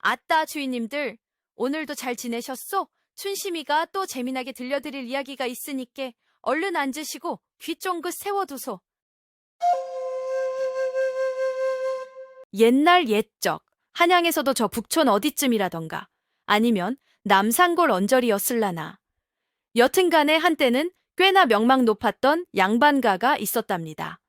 아따, 주인님들. 오늘도 잘 지내셨소? 춘심이가 또 재미나게 들려드릴 이야기가 있으니께 얼른 앉으시고 귀 쫑긋 세워두소. 옛날 옛적, 한양에서도 저 북촌 어디쯤이라던가 아니면 남산골 언저리였을라나. 여튼간에 한때는 꽤나 명망 높았던 양반가가 있었답니다.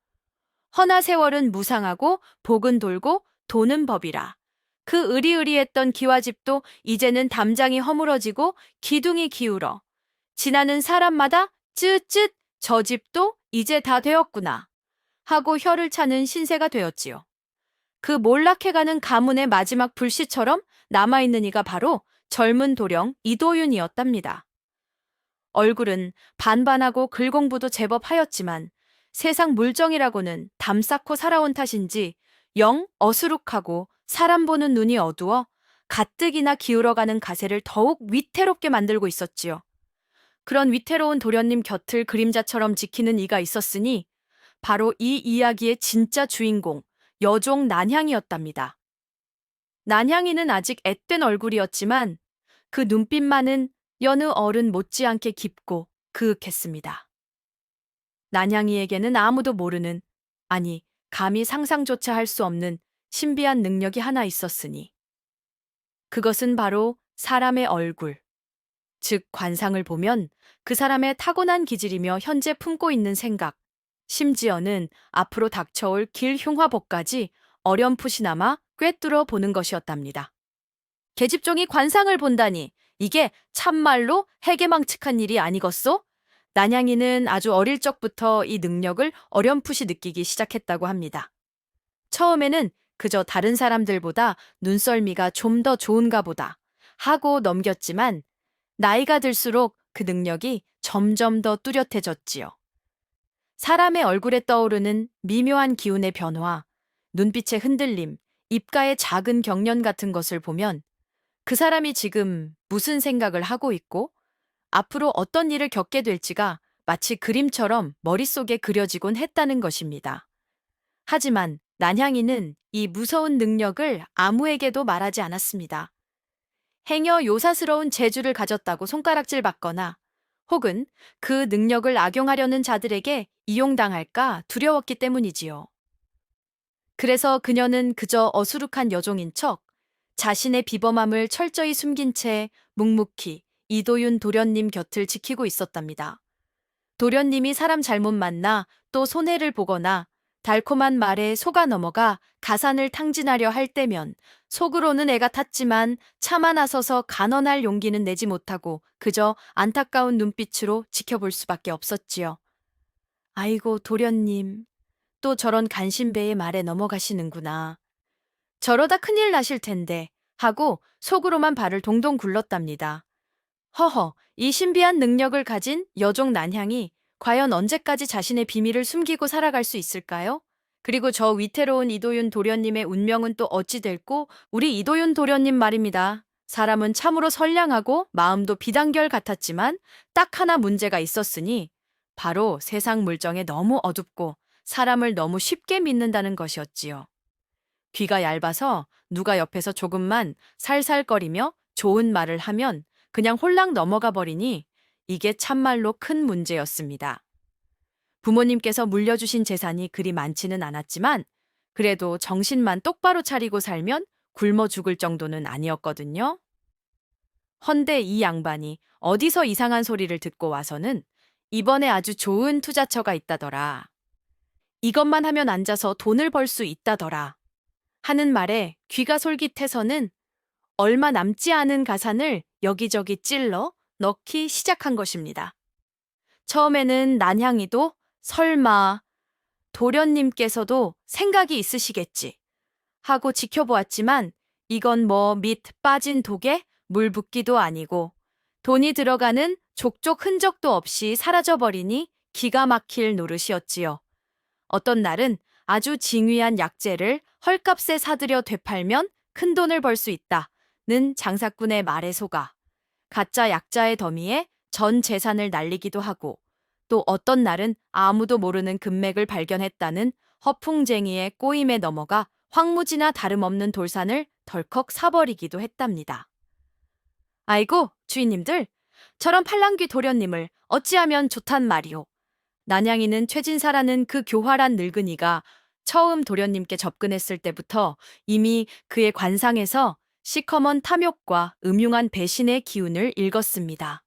허나 세월은 무상하고 복은 돌고 도는 법이라. 그 으리으리했던 기와집도 이제는 담장이 허물어지고 기둥이 기울어 지나는 사람마다 쯧쯧 저 집도 이제 다 되었구나 하고 혀를 차는 신세가 되었지요. 그 몰락해가는 가문의 마지막 불씨처럼 남아있는 이가 바로 젊은 도령 이도윤이었답니다. 얼굴은 반반하고 글공부도 제법 하였지만 세상 물정이라고는 담 쌓고 살아온 탓인지 영 어수룩하고 사람 보는 눈이 어두워 가뜩이나 기울어가는 가세를 더욱 위태롭게 만들고 있었지요. 그런 위태로운 도련님 곁을 그림자처럼 지키는 이가 있었으니 바로 이 이야기의 진짜 주인공 여종 난향이었답니다. 난향이는 아직 앳된 얼굴이었지만 그 눈빛만은 여느 어른 못지않게 깊고 그윽했습니다. 난향이에게는 아무도 모르는, 아니 감히 상상조차 할 수 없는 신비한 능력이 하나 있었으니 그것은 바로 사람의 얼굴, 즉 관상을 보면 그 사람의 타고난 기질이며 현재 품고 있는 생각, 심지어는 앞으로 닥쳐올 길 흉화복까지 어렴풋이나마 꿰뚫어 보는 것이었답니다. 계집종이 관상을 본다니 이게 참말로 해괴망측한 일이 아니겠소? 난향이는 아주 어릴 적부터 이 능력을 어렴풋이 느끼기 시작했다고 합니다. 처음에는 그저 다른 사람들보다 눈썰미가 좀 더 좋은가 보다 하고 넘겼지만 나이가 들수록 그 능력이 점점 더 뚜렷해졌지요. 사람의 얼굴에 떠오르는 미묘한 기운의 변화, 눈빛의 흔들림, 입가의 작은 경련 같은 것을 보면 그 사람이 지금 무슨 생각을 하고 있고 앞으로 어떤 일을 겪게 될지가 마치 그림처럼 머릿속에 그려지곤 했다는 것입니다. 하지만 난향이는 이 무서운 능력을 아무에게도 말하지 않았습니다. 행여 요사스러운 재주를 가졌다고 손가락질 받거나 혹은 그 능력을 악용하려는 자들에게 이용당할까 두려웠기 때문이지요. 그래서 그녀는 그저 어수룩한 여종인 척 자신의 비범함을 철저히 숨긴 채 묵묵히 이도윤 도련님 곁을 지키고 있었답니다. 도련님이 사람 잘못 만나 또 손해를 보거나 달콤한 말에 속아 넘어가 가산을 탕진하려 할 때면 속으로는 애가 탔지만 차마 나서서 간언할 용기는 내지 못하고 그저 안타까운 눈빛으로 지켜볼 수밖에 없었지요. 아이고 도련님, 또 저런 간신배의 말에 넘어가시는구나. 저러다 큰일 나실 텐데 하고 속으로만 발을 동동 굴렀답니다. 허허, 이 신비한 능력을 가진 여종 난향이 과연 언제까지 자신의 비밀을 숨기고 살아갈 수 있을까요? 그리고 저 위태로운 이도윤 도련님의 운명은 또 어찌 될꼬? 우리 이도윤 도련님 말입니다. 사람은 참으로 선량하고 마음도 비단결 같았지만 딱 하나 문제가 있었으니 바로 세상 물정에 너무 어둡고 사람을 너무 쉽게 믿는다는 것이었지요. 귀가 얇아서 누가 옆에서 조금만 살살거리며 좋은 말을 하면 그냥 홀랑 넘어가 버리니 이게 참말로 큰 문제였습니다. 부모님께서 물려주신 재산이 그리 많지는 않았지만 그래도 정신만 똑바로 차리고 살면 굶어 죽을 정도는 아니었거든요. 헌데 이 양반이 어디서 이상한 소리를 듣고 와서는 이번에 아주 좋은 투자처가 있다더라. 이것만 하면 앉아서 돈을 벌 수 있다더라. 하는 말에 귀가 솔깃해서는 얼마 남지 않은 가산을 여기저기 찔러 넣기 시작한 것입니다. 처음에는 난향이도 설마 도련님께서도 생각이 있으시겠지 하고 지켜보았지만 이건 뭐 밑 빠진 독에 물 붓기도 아니고 돈이 들어가는 족족 흔적도 없이 사라져버리니 기가 막힐 노릇이었지요. 어떤 날은 아주 징휘한 약재를 헐값에 사들여 되팔면 큰 돈을 벌 수 있다는 장사꾼의 말에 속아 가짜 약자의 더미에 전 재산을 날리기도 하고 또 어떤 날은 아무도 모르는 금맥을 발견했다는 허풍쟁이의 꼬임에 넘어가 황무지나 다름없는 돌산을 덜컥 사버리기도 했답니다. 아이고, 주인님들, 저런 팔랑귀 도련님을 어찌하면 좋단 말이오. 난양이는 최진사라는 그 교활한 늙은이가 처음 도련님께 접근했을 때부터 이미 그의 관상에서 시커먼 탐욕과 음흉한 배신의 기운을 읽었습니다.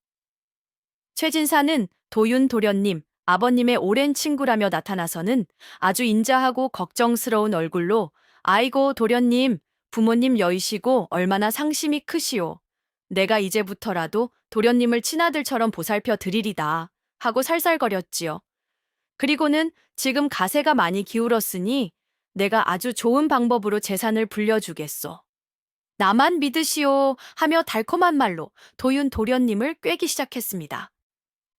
최진사는 도윤 도련님, 아버님의 오랜 친구라며 나타나서는 아주 인자하고 걱정스러운 얼굴로 아이고 도련님, 부모님 여이시고 얼마나 상심이 크시오. 내가 이제부터라도 도련님을 친아들처럼 보살펴 드리리다 하고 살살거렸지요. 그리고는 지금 가세가 많이 기울었으니 내가 아주 좋은 방법으로 재산을 불려주겠소. 나만 믿으시오 하며 달콤한 말로 도윤 도련님을 꿰기 시작했습니다.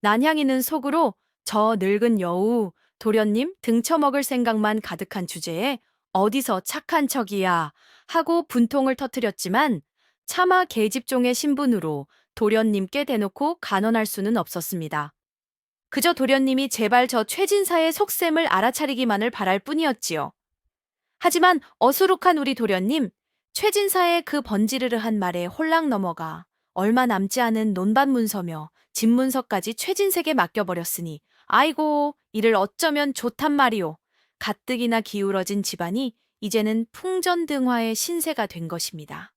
난향이는 속으로 저 늙은 여우 도련님 등쳐먹을 생각만 가득한 주제에 어디서 착한 척이야 하고 분통을 터뜨렸지만 차마 계집종의 신분으로 도련님께 대놓고 간언할 수는 없었습니다. 그저 도련님이 제발 저 최진사의 속셈을 알아차리기만을 바랄 뿐이었지요. 하지만 어수룩한 우리 도련님, 최진사의 그 번지르르한 말에 홀랑 넘어가 얼마 남지 않은 논밭문서며 집문서까지 최진색에 맡겨버렸으니 아이고 이를 어쩌면 좋단 말이오. 가뜩이나 기울어진 집안이 이제는 풍전등화의 신세가 된 것입니다.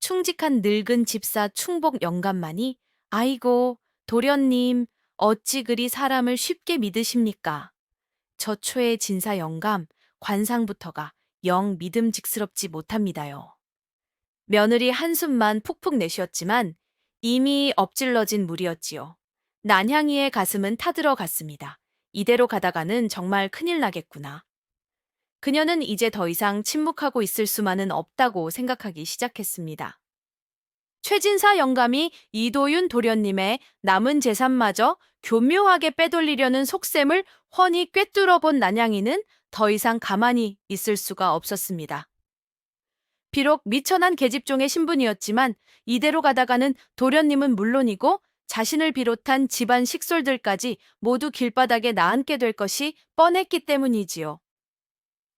충직한 늙은 집사 충복 영감만이 아이고 도련님 어찌 그리 사람을 쉽게 믿으십니까? 저초의 진사 영감 관상부터가 영 믿음직스럽지 못합니다요. 며느리 한숨만 푹푹 내쉬었지만 이미 엎질러진 물이었지요. 난향이의 가슴은 타들어갔습니다. 이대로 가다가는 정말 큰일 나겠구나. 그녀는 이제 더 이상 침묵하고 있을 수만은 없다고 생각하기 시작했습니다. 최진사 영감이 이도윤 도련님의 남은 재산마저 교묘하게 빼돌리려는 속셈을 훤히 꿰뚫어 본 난양이는 더 이상 가만히 있을 수가 없었습니다. 비록 미천한 계집종의 신분이었지만 이대로 가다가는 도련님은 물론이고 자신을 비롯한 집안 식솔들까지 모두 길바닥에 나앉게 될 것이 뻔했기 때문이지요.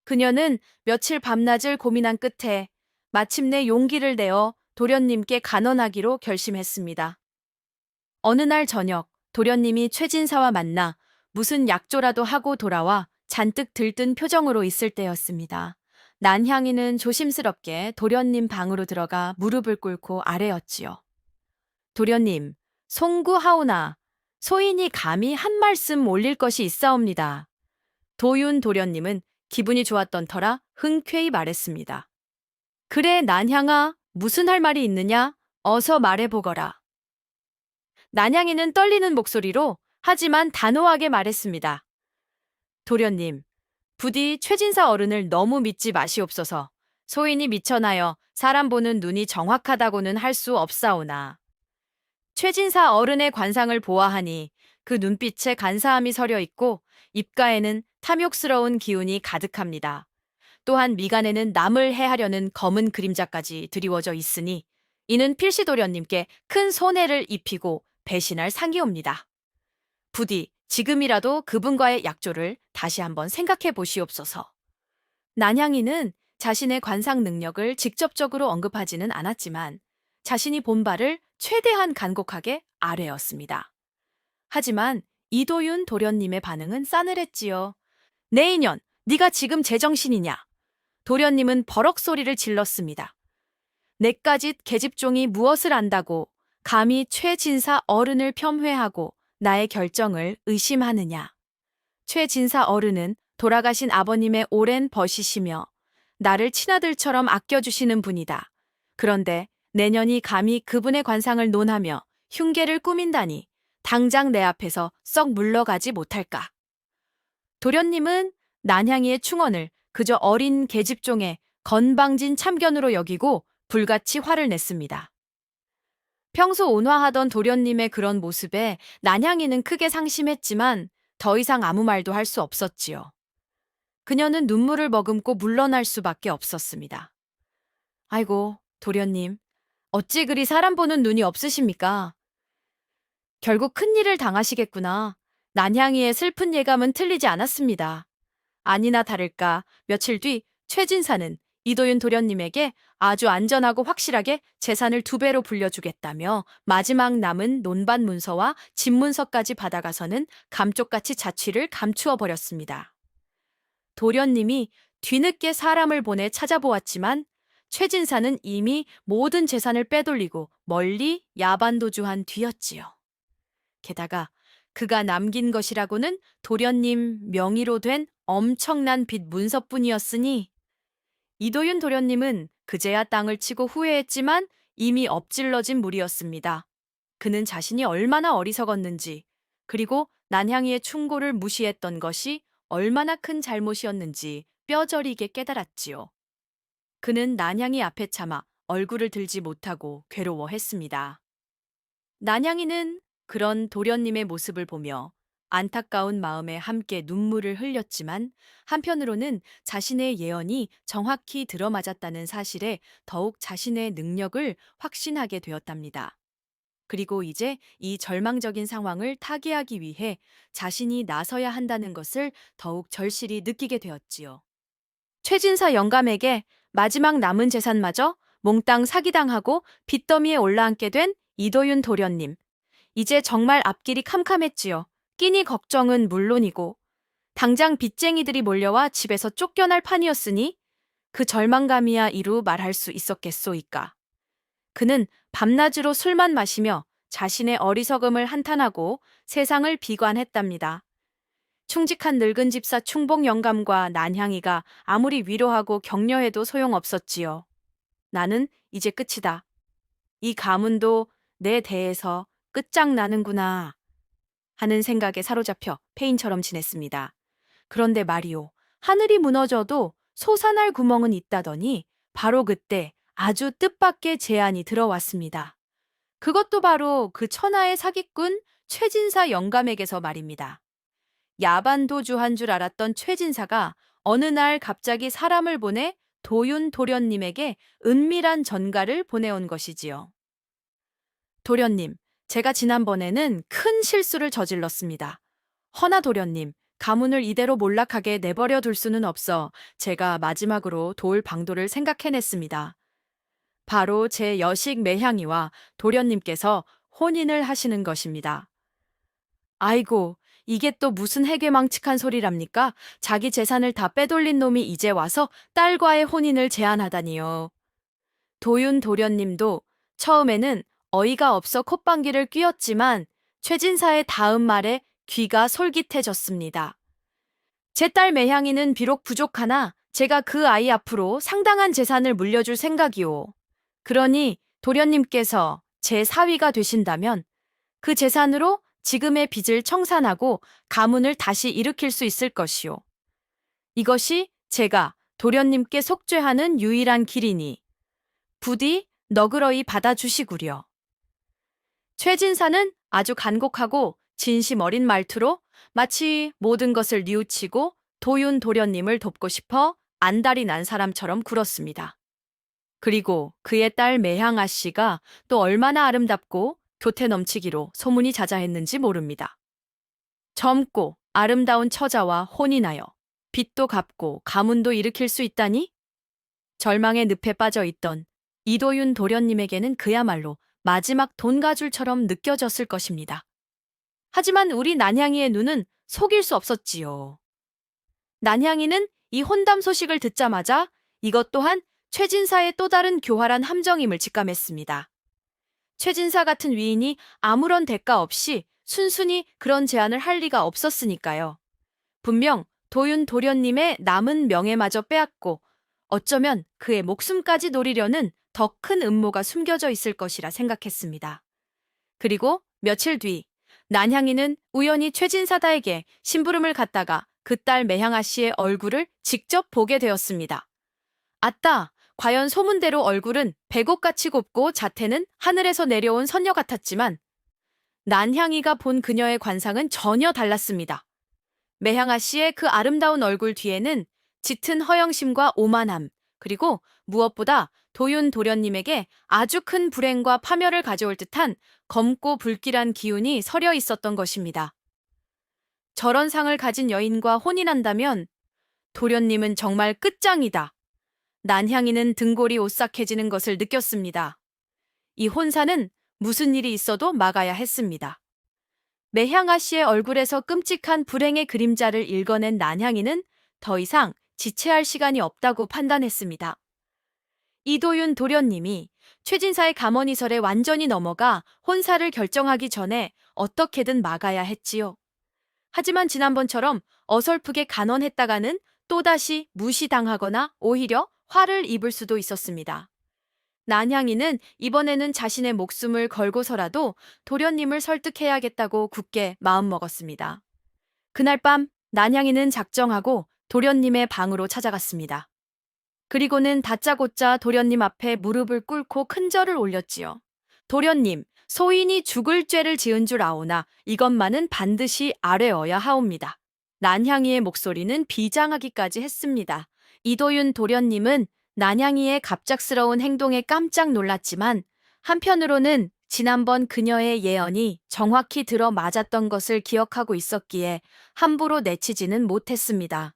그녀는 며칠 밤낮을 고민한 끝에 마침내 용기를 내어 도련님께 간언하기로 결심했습니다. 어느 날 저녁 도련님이 최진사와 만나 무슨 약조라도 하고 돌아와 잔뜩 들뜬 표정으로 있을 때였습니다. 난향이는 조심스럽게 도련님 방으로 들어가 무릎을 꿇고 아뢰었지요. 도련님, 송구하오나 소인이 감히 한 말씀 올릴 것이 있사옵니다. 도윤 도련님은 기분이 좋았던 터라 흔쾌히 말했습니다. 그래 난향아, 무슨 할 말이 있느냐? 어서 말해보거라. 난향이는 떨리는 목소리로 하지만 단호하게 말했습니다. 도련님, 부디 최진사 어른을 너무 믿지 마시옵소서. 소인이 미천하여 사람 보는 눈이 정확하다고는 할 수 없사오나. 최진사 어른의 관상을 보아하니 그 눈빛에 간사함이 서려 있고 입가에는 탐욕스러운 기운이 가득합니다. 또한 미간에는 남을 해하려는 검은 그림자까지 드리워져 있으니 이는 필시도련님께 큰 손해를 입히고 배신할 상이옵니다. 부디 지금이라도 그분과의 약조를 다시 한번 생각해 보시옵소서. 난향이는 자신의 관상 능력을 직접적으로 언급하지는 않았지만 자신이 본 바를 최대한 간곡하게 아뢰었습니다. 하지만 이도윤 도련님의 반응은 싸늘했지요. 내 인연, 네가 지금 제정신이냐? 도련님은 버럭 소리를 질렀습니다. 내까짓 계집종이 무엇을 안다고 감히 최진사 어른을 폄훼하고 나의 결정을 의심하느냐. 최진사 어른은 돌아가신 아버님의 오랜 벗이시며 나를 친아들처럼 아껴주시는 분이다. 그런데 내년이 감히 그분의 관상을 논하며 흉계를 꾸민다니 당장 내 앞에서 썩 물러가지 못할까. 도련님은 난향이의 충언을 그저 어린 계집종의 건방진 참견으로 여기고 불같이 화를 냈습니다. 평소 온화하던 도련님의 그런 모습에 난향이는 크게 상심했지만 더 이상 아무 말도 할 수 없었지요. 그녀는 눈물을 머금고 물러날 수밖에 없었습니다. 아이고, 도련님, 어찌 그리 사람 보는 눈이 없으십니까? 결국 큰일을 당하시겠구나. 난향이의 슬픈 예감은 틀리지 않았습니다. 아니나 다를까 며칠 뒤 최진사는 이도윤 도련님에게 아주 안전하고 확실하게 재산을 2배로 불려주겠다며 마지막 남은 논반 문서와 집문서까지 받아가서는 감쪽같이 자취를 감추어 버렸습니다. 도련님이 뒤늦게 사람을 보내 찾아보았지만 최진사는 이미 모든 재산을 빼돌리고 멀리 야반도주한 뒤였지요. 게다가 그가 남긴 것이라고는 도련님 명의로 된 엄청난 빚 문서뿐이었으니 이도윤 도련님은 그제야 땅을 치고 후회했지만 이미 엎질러진 물이었습니다. 그는 자신이 얼마나 어리석었는지, 그리고 난향이의 충고를 무시했던 것이 얼마나 큰 잘못이었는지 뼈저리게 깨달았지요. 그는 난향이 앞에 차마 얼굴을 들지 못하고 괴로워했습니다. 난향이는 그런 도련님의 모습을 보며 안타까운 마음에 함께 눈물을 흘렸지만 한편으로는 자신의 예언이 정확히 들어맞았다는 사실에 더욱 자신의 능력을 확신하게 되었답니다. 그리고 이제 이 절망적인 상황을 타개하기 위해 자신이 나서야 한다는 것을 더욱 절실히 느끼게 되었지요. 최진사 영감에게 마지막 남은 재산마저 몽땅 사기당하고 빚더미에 올라앉게 된 이도윤 도련님. 이제 정말 앞길이 캄캄했지요. 끼니 걱정은 물론이고 당장 빚쟁이들이 몰려와 집에서 쫓겨날 판이었으니 그 절망감이야 이루 말할 수 있었겠소이까. 그는 밤낮으로 술만 마시며 자신의 어리석음을 한탄하고 세상을 비관했답니다. 충직한 늙은 집사 충복 영감과 난향이가 아무리 위로하고 격려해도 소용없었지요. 나는 이제 끝이다. 이 가문도 내 대에서 끝장나는구나 하는 생각에 사로잡혀 폐인처럼 지냈습니다. 그런데 말이오, 하늘이 무너져도 솟아날 구멍은 있다더니 바로 그때 아주 뜻밖의 제안이 들어왔습니다. 그것도 바로 그 천하의 사기꾼 최진사 영감에게서 말입니다. 야반도주한 줄 알았던 최진사가 어느 날 갑자기 사람을 보내 도윤 도련님에게 은밀한 전가를 보내온 것이지요. 도련님, 제가 지난번에는 큰 실수를 저질렀습니다. 허나 도련님, 가문을 이대로 몰락하게 내버려 둘 수는 없어 제가 마지막으로 도울 방도를 생각해냈습니다. 바로 제 여식 매향이와 도련님께서 혼인을 하시는 것입니다. 아이고, 이게 또 무슨 해괴망측한 소리랍니까? 자기 재산을 다 빼돌린 놈이 이제 와서 딸과의 혼인을 제안하다니요. 도윤 도련님도 처음에는 어이가 없어 콧방귀를 뀌었지만 최진사의 다음 말에 귀가 솔깃해졌습니다. 제 딸 매향이는 비록 부족하나 제가 그 아이 앞으로 상당한 재산을 물려줄 생각이오. 그러니 도련님께서 제 사위가 되신다면 그 재산으로 지금의 빚을 청산하고 가문을 다시 일으킬 수 있을 것이오. 이것이 제가 도련님께 속죄하는 유일한 길이니 부디 너그러이 받아주시구려. 최진사는 아주 간곡하고 진심 어린 말투로 마치 모든 것을 뉘우치고 도윤 도련님을 돕고 싶어 안달이 난 사람처럼 굴었습니다. 그리고 그의 딸 매향아 씨가 또 얼마나 아름답고 교태 넘치기로 소문이 자자했는지 모릅니다. 젊고 아름다운 처자와 혼인하여 빚도 갚고 가문도 일으킬 수 있다니? 절망의 늪에 빠져 있던 이도윤 도련님에게는 그야말로 마지막 돈가줄처럼 느껴졌을 것입니다. 하지만 우리 난향이의 눈은 속일 수 없었지요. 난향이는 이 혼담 소식을 듣자마자 이것 또한 최진사의 또 다른 교활한 함정임을 직감했습니다. 최진사 같은 위인이 아무런 대가 없이 순순히 그런 제안을 할 리가 없었으니까요. 분명 도윤 도련님의 남은 명예마저 빼앗고 어쩌면 그의 목숨까지 노리려는 더 큰 음모가 숨겨져 있을 것이라 생각했습니다. 그리고 며칠 뒤 난향이는 우연히 최진사다에게 심부름을 갔다가 그 딸 매향아 씨의 얼굴을 직접 보게 되었습니다. 아따, 과연 소문대로 얼굴은 백옥같이 곱고 자태는 하늘에서 내려온 선녀 같았지만 난향이가 본 그녀의 관상은 전혀 달랐습니다. 매향아 씨의 그 아름다운 얼굴 뒤에는 짙은 허영심과 오만함, 그리고 무엇보다 도윤 도련님에게 아주 큰 불행과 파멸을 가져올 듯한 검고 불길한 기운이 서려 있었던 것입니다. 저런 상을 가진 여인과 혼인한다면 도련님은 정말 끝장이다. 난향이는 등골이 오싹해지는 것을 느꼈습니다. 이 혼사는 무슨 일이 있어도 막아야 했습니다. 매향아 씨의 얼굴에서 끔찍한 불행의 그림자를 읽어낸 난향이는 더 이상 지체할 시간이 없다고 판단했습니다. 이도윤 도련님이 최진사의 감언이설에 완전히 넘어가 혼사를 결정하기 전에 어떻게든 막아야 했지요. 하지만 지난번처럼 어설프게 간언했다가는 또다시 무시당하거나 오히려 화를 입을 수도 있었습니다. 난향이는 이번에는 자신의 목숨을 걸고서라도 도련님을 설득해야겠다고 굳게 마음먹었습니다. 그날 밤 난향이는 작정하고 도련님의 방으로 찾아갔습니다. 그리고는 다짜고짜 도련님 앞에 무릎을 꿇고 큰절을 올렸지요. 도련님, 소인이 죽을 죄를 지은 줄 아오나 이것만은 반드시 아뢰어야 하옵니다. 난향이의 목소리는 비장하기까지 했습니다. 이도윤 도련님은 난향이의 갑작스러운 행동에 깜짝 놀랐지만 한편으로는 지난번 그녀의 예언이 정확히 들어맞았던 것을 기억하고 있었기에 함부로 내치지는 못했습니다.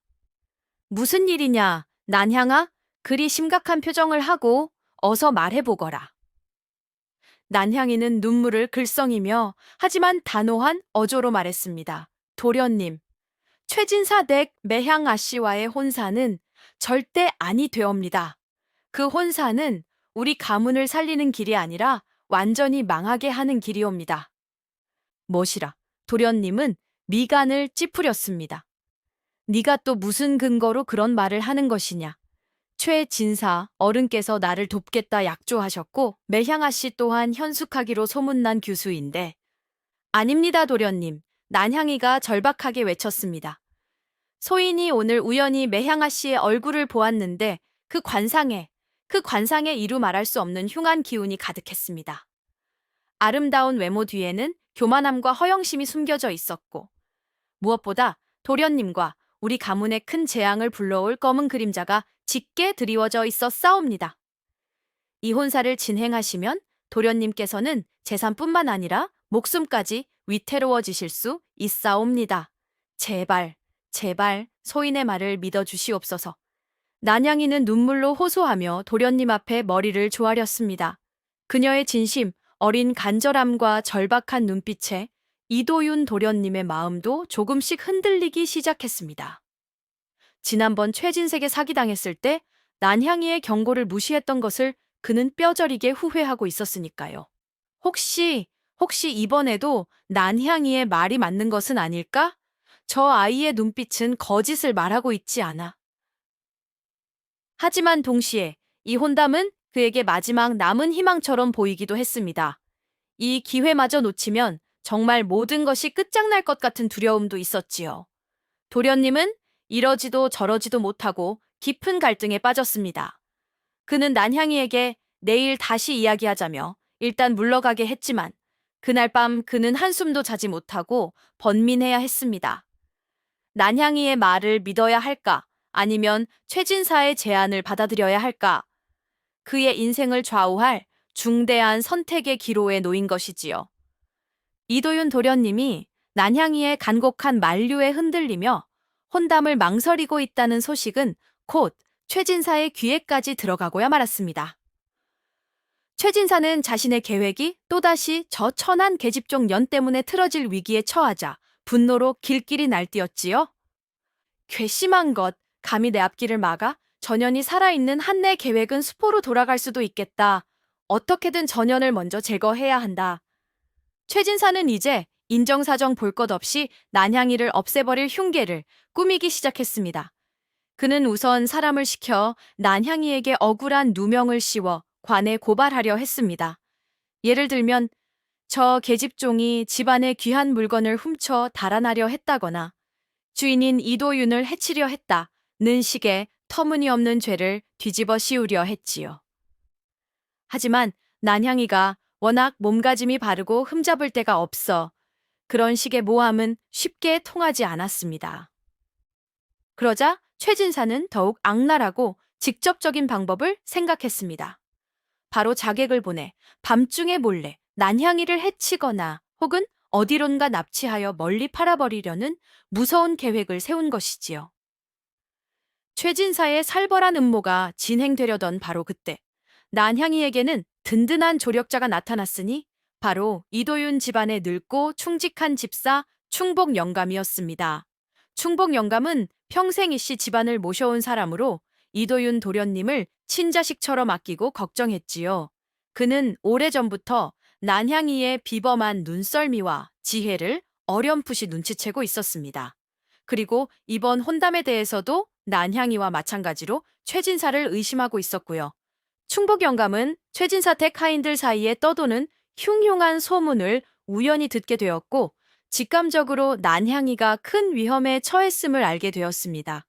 무슨 일이냐, 난향아? 그리 심각한 표정을 하고 어서 말해보거라. 난향이는 눈물을 글썽이며 하지만 단호한 어조로 말했습니다. 도련님, 최진사 댁 매향 아씨와의 혼사는 절대 아니 되옵니다. 그 혼사는 우리 가문을 살리는 길이 아니라 완전히 망하게 하는 길이옵니다. 뭐시라, 도련님은 미간을 찌푸렸습니다. 네가 또 무슨 근거로 그런 말을 하는 것이냐. 최진사 어른께서 나를 돕겠다 약조하셨고 매향아 씨 또한 현숙하기로 소문난 교수인데. 아닙니다, 도련님. 난향이가 절박하게 외쳤습니다. 소인이 오늘 우연히 매향아 씨의 얼굴을 보았는데 그 관상에 이루 말할 수 없는 흉한 기운이 가득했습니다. 아름다운 외모 뒤에는 교만함과 허영심이 숨겨져 있었고 무엇보다 도련님과 우리 가문의 큰 재앙을 불러올 검은 그림자가 짙게 드리워져 있어 싸웁니다. 이 혼사를 진행하시면 도련님께서는 재산뿐만 아니라 목숨까지 위태로워지실 수 있사옵니다. 제발, 제발 소인의 말을 믿어주시옵소서. 난향이는 눈물로 호소하며 도련님 앞에 머리를 조아렸습니다. 그녀의 진심, 어린 간절함과 절박한 눈빛에 이도윤 도련님의 마음도 조금씩 흔들리기 시작했습니다. 지난번 최진색에 사기당했을 때 난향이의 경고를 무시했던 것을 그는 뼈저리게 후회하고 있었으니까요. 혹시 이번에도 난향이의 말이 맞는 것은 아닐까? 저 아이의 눈빛은 거짓을 말하고 있지 않아. 하지만 동시에 이 혼담은 그에게 마지막 남은 희망처럼 보이기도 했습니다. 이 기회마저 놓치면 정말 모든 것이 끝장날 것 같은 두려움도 있었지요. 도련님은 이러지도 저러지도 못하고 깊은 갈등에 빠졌습니다. 그는 난향이에게 내일 다시 이야기하자며 일단 물러가게 했지만 그날 밤 그는 한숨도 자지 못하고 번민해야 했습니다. 난향이의 말을 믿어야 할까? 아니면 최진사의 제안을 받아들여야 할까? 그의 인생을 좌우할 중대한 선택의 기로에 놓인 것이지요. 이도윤 도련님이 난향이의 간곡한 만류에 흔들리며 혼담을 망설이고 있다는 소식은 곧 최진사의 귀에까지 들어가고야 말았습니다. 최진사는 자신의 계획이 또다시 저 천한 계집종 연 때문에 틀어질 위기에 처하자 분노로 길길이 날뛰었지요. 괘씸한 것, 감히 내 앞길을 막아 전현이 살아있는 한내 계획은 수포로 돌아갈 수도 있겠다. 어떻게든 전현을 먼저 제거해야 한다. 최진사는 이제 인정사정 볼 것 없이 난향이를 없애버릴 흉계를 꾸미기 시작했습니다. 그는 우선 사람을 시켜 난향이에게 억울한 누명을 씌워 관에 고발하려 했습니다. 예를 들면 저 계집종이 집안의 귀한 물건을 훔쳐 달아나려 했다거나 주인인 이도윤을 해치려 했다는 식의 터무니없는 죄를 뒤집어 씌우려 했지요. 하지만 난향이가 워낙 몸가짐이 바르고 흠잡을 데가 없어 그런 식의 모함은 쉽게 통하지 않았습니다. 그러자 최진사는 더욱 악랄하고 직접적인 방법을 생각했습니다. 바로 자객을 보내 밤중에 몰래 난향이를 해치거나 혹은 어디론가 납치하여 멀리 팔아버리려는 무서운 계획을 세운 것이지요. 최진사의 살벌한 음모가 진행되려던 바로 그때 난향이에게는 든든한 조력자가 나타났으니 바로 이도윤 집안의 늙고 충직한 집사 충복 영감이었습니다. 충복 영감은 평생 이씨 집안을 모셔온 사람으로 이도윤 도련님을 친자식처럼 아끼고 걱정했지요. 그는 오래전부터 난향이의 비범한 눈썰미와 지혜를 어렴풋이 눈치채고 있었습니다. 그리고 이번 혼담에 대해서도 난향이와 마찬가지로 최진사를 의심하고 있었고요. 충북 영감은 최진사 택하인들 사이에 떠도는 흉흉한 소문을 우연히 듣게 되었고 직감적으로 난향이가 큰 위험에 처했음을 알게 되었습니다.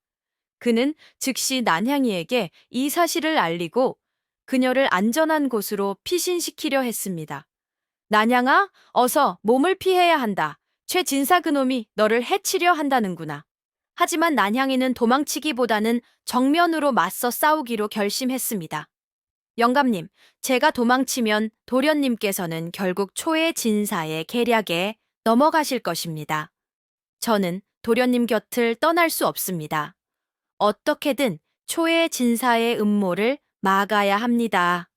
그는 즉시 난향이에게 이 사실을 알리고 그녀를 안전한 곳으로 피신시키려 했습니다. 난향아, 어서 몸을 피해야 한다. 최진사 그놈이 너를 해치려 한다는구나. 하지만 난향이는 도망치기보다는 정면으로 맞서 싸우기로 결심했습니다. 영감님, 제가 도망치면 도련님께서는 결국 초의 진사의 계략에 넘어가실 것입니다. 저는 도련님 곁을 떠날 수 없습니다. 어떻게든 초의 진사의 음모를 막아야 합니다.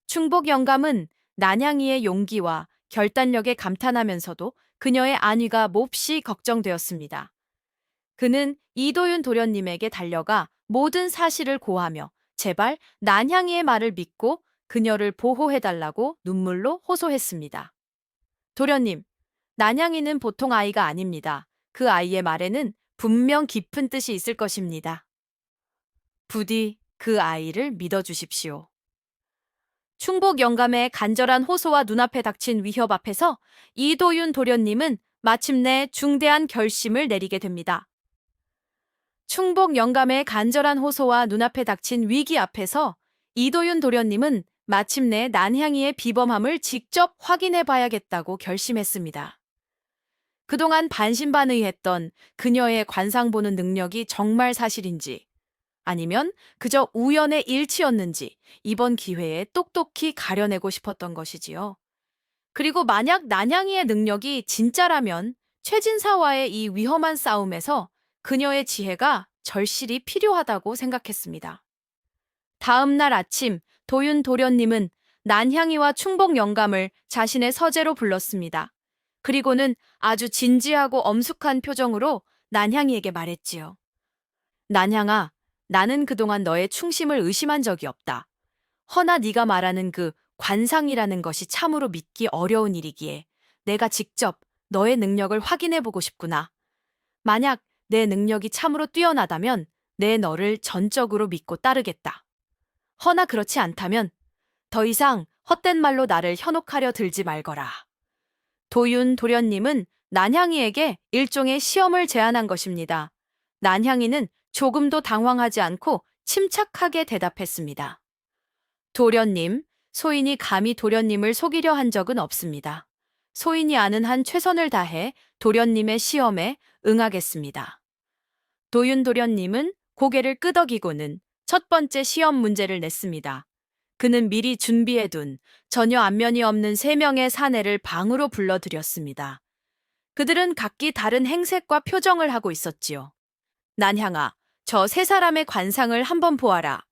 충복 영감은 난향이의 용기와 결단력에 감탄하면서도 그녀의 안위가 몹시 걱정되었습니다. 그는 이도윤 도련님에게 달려가 모든 사실을 고하며 제발 난향이의 말을 믿고 그녀를 보호해달라고 눈물로 호소했습니다. 도련님, 난향이는 보통 아이가 아닙니다. 그 아이의 말에는 분명 깊은 뜻이 있을 것입니다. 부디 그 아이를 믿어주십시오. 충복 영감의 간절한 호소와 눈앞에 닥친 위협 앞에서 이도윤 도련님은 마침내 중대한 결심을 내리게 됩니다. 충복 영감의 간절한 호소와 눈앞에 닥친 위기 앞에서 이도윤 도련님은 마침내 난향이의 비범함을 직접 확인해 봐야겠다고 결심했습니다. 그동안 반신반의했던 그녀의 관상 보는 능력이 정말 사실인지 아니면 그저 우연의 일치였는지 이번 기회에 똑똑히 가려내고 싶었던 것이지요. 그리고 만약 난향이의 능력이 진짜라면 최진사와의 이 위험한 싸움에서 그녀의 지혜가 절실히 필요하다고 생각했습니다. 다음 날 아침 도윤 도련님은 난향이와 충복 영감을 자신의 서재로 불렀습니다. 그리고는 아주 진지하고 엄숙한 표정으로 난향이에게 말했지요. 난향아, 나는 그동안 너의 충심을 의심한 적이 없다. 허나 네가 말하는 그 관상이라는 것이 참으로 믿기 어려운 일이기에 내가 직접 너의 능력을 확인해 보고 싶구나. 만약 내 능력이 참으로 뛰어나다면 내 너를 전적으로 믿고 따르겠다. 허나 그렇지 않다면 더 이상 헛된 말로 나를 현혹하려 들지 말거라. 도윤 도련님은 난향이에게 일종의 시험을 제안한 것입니다. 난향이는 조금도 당황하지 않고 침착하게 대답했습니다. 도련님, 소인이 감히 도련님을 속이려 한 적은 없습니다. 소인이 아는 한 최선을 다해 도련님의 시험에 응하겠습니다. 도윤 도련님은 고개를 끄덕이고는 첫 번째 시험 문제를 냈습니다. 그는 미리 준비해둔 전혀 안면이 없는 3명의 사내를 방으로 불러들였습니다. 그들은 각기 다른 행색과 표정을 하고 있었지요. 난향아, 저 3사람의 관상을 한번 보아라.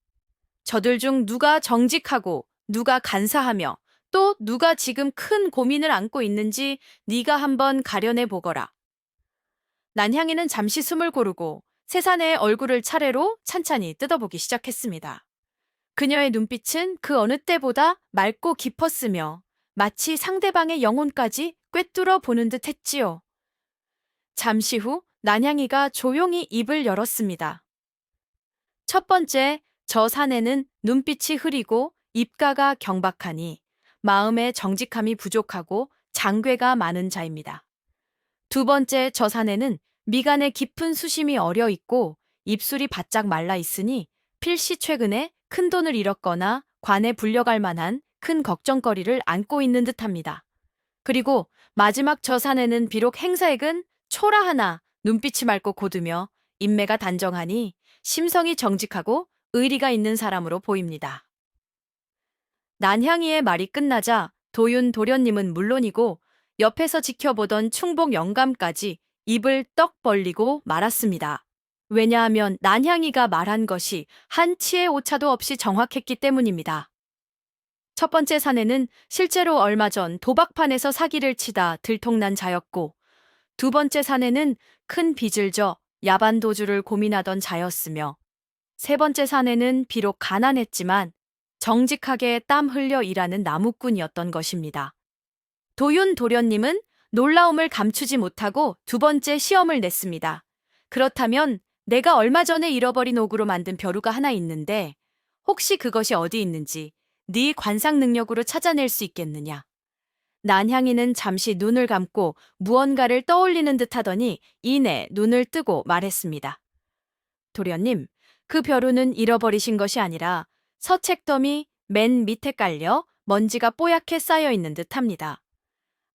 저들 중 누가 정직하고 누가 간사하며 또 누가 지금 큰 고민을 안고 있는지 네가 한번 가려내 보거라. 난향이는 잠시 숨을 고르고 세사내의 얼굴을 차례로 찬찬히 뜯어보기 시작했습니다. 그녀의 눈빛은 그 어느 때보다 맑고 깊었으며 마치 상대방의 영혼까지 꿰뚫어 보는 듯 했지요. 잠시 후 난향이가 조용히 입을 열었습니다. 첫 번째, 저 사내는 눈빛이 흐리고 입가가 경박하니 마음의 정직함이 부족하고 장괴가 많은 자입니다. 두 번째, 저 사내는 미간에 깊은 수심이 어려 있고 입술이 바짝 말라 있으니 필시 최근에 큰 돈을 잃었거나 관에 불려갈 만한 큰 걱정거리를 안고 있는 듯합니다. 그리고 마지막 저 사내는 비록 행사액은 초라하나 눈빛이 맑고 고두며 인매가 단정하니 심성이 정직하고 의리가 있는 사람으로 보입니다. 난향이의 말이 끝나자 도윤 도련님은 물론이고 옆에서 지켜보던 충복 영감까지 입을 떡 벌리고 말았습니다. 왜냐하면 난향이가 말한 것이 한치의 오차도 없이 정확했기 때문입니다. 첫 번째 사내는 실제로 얼마 전 도박판에서 사기를 치다 들통난 자였고, 두 번째 사내는 큰 빚을 져 야반 도주를 고민하던 자였으며, 세 번째 사내는 비록 가난했지만 정직하게 땀 흘려 일하는 나무꾼이었던 것입니다. 도윤 도련님은 놀라움을 감추지 못하고 두 번째 시험을 냈습니다. 그렇다면 내가 얼마 전에 잃어버린 옥으로 만든 벼루가 하나 있는데 혹시 그것이 어디 있는지 네 관상 능력으로 찾아낼 수 있겠느냐? 난향이는 잠시 눈을 감고 무언가를 떠올리는 듯 하더니 이내 눈을 뜨고 말했습니다. 도련님, 그 벼루는 잃어버리신 것이 아니라 서책더미 맨 밑에 깔려 먼지가 뽀얗게 쌓여 있는 듯 합니다.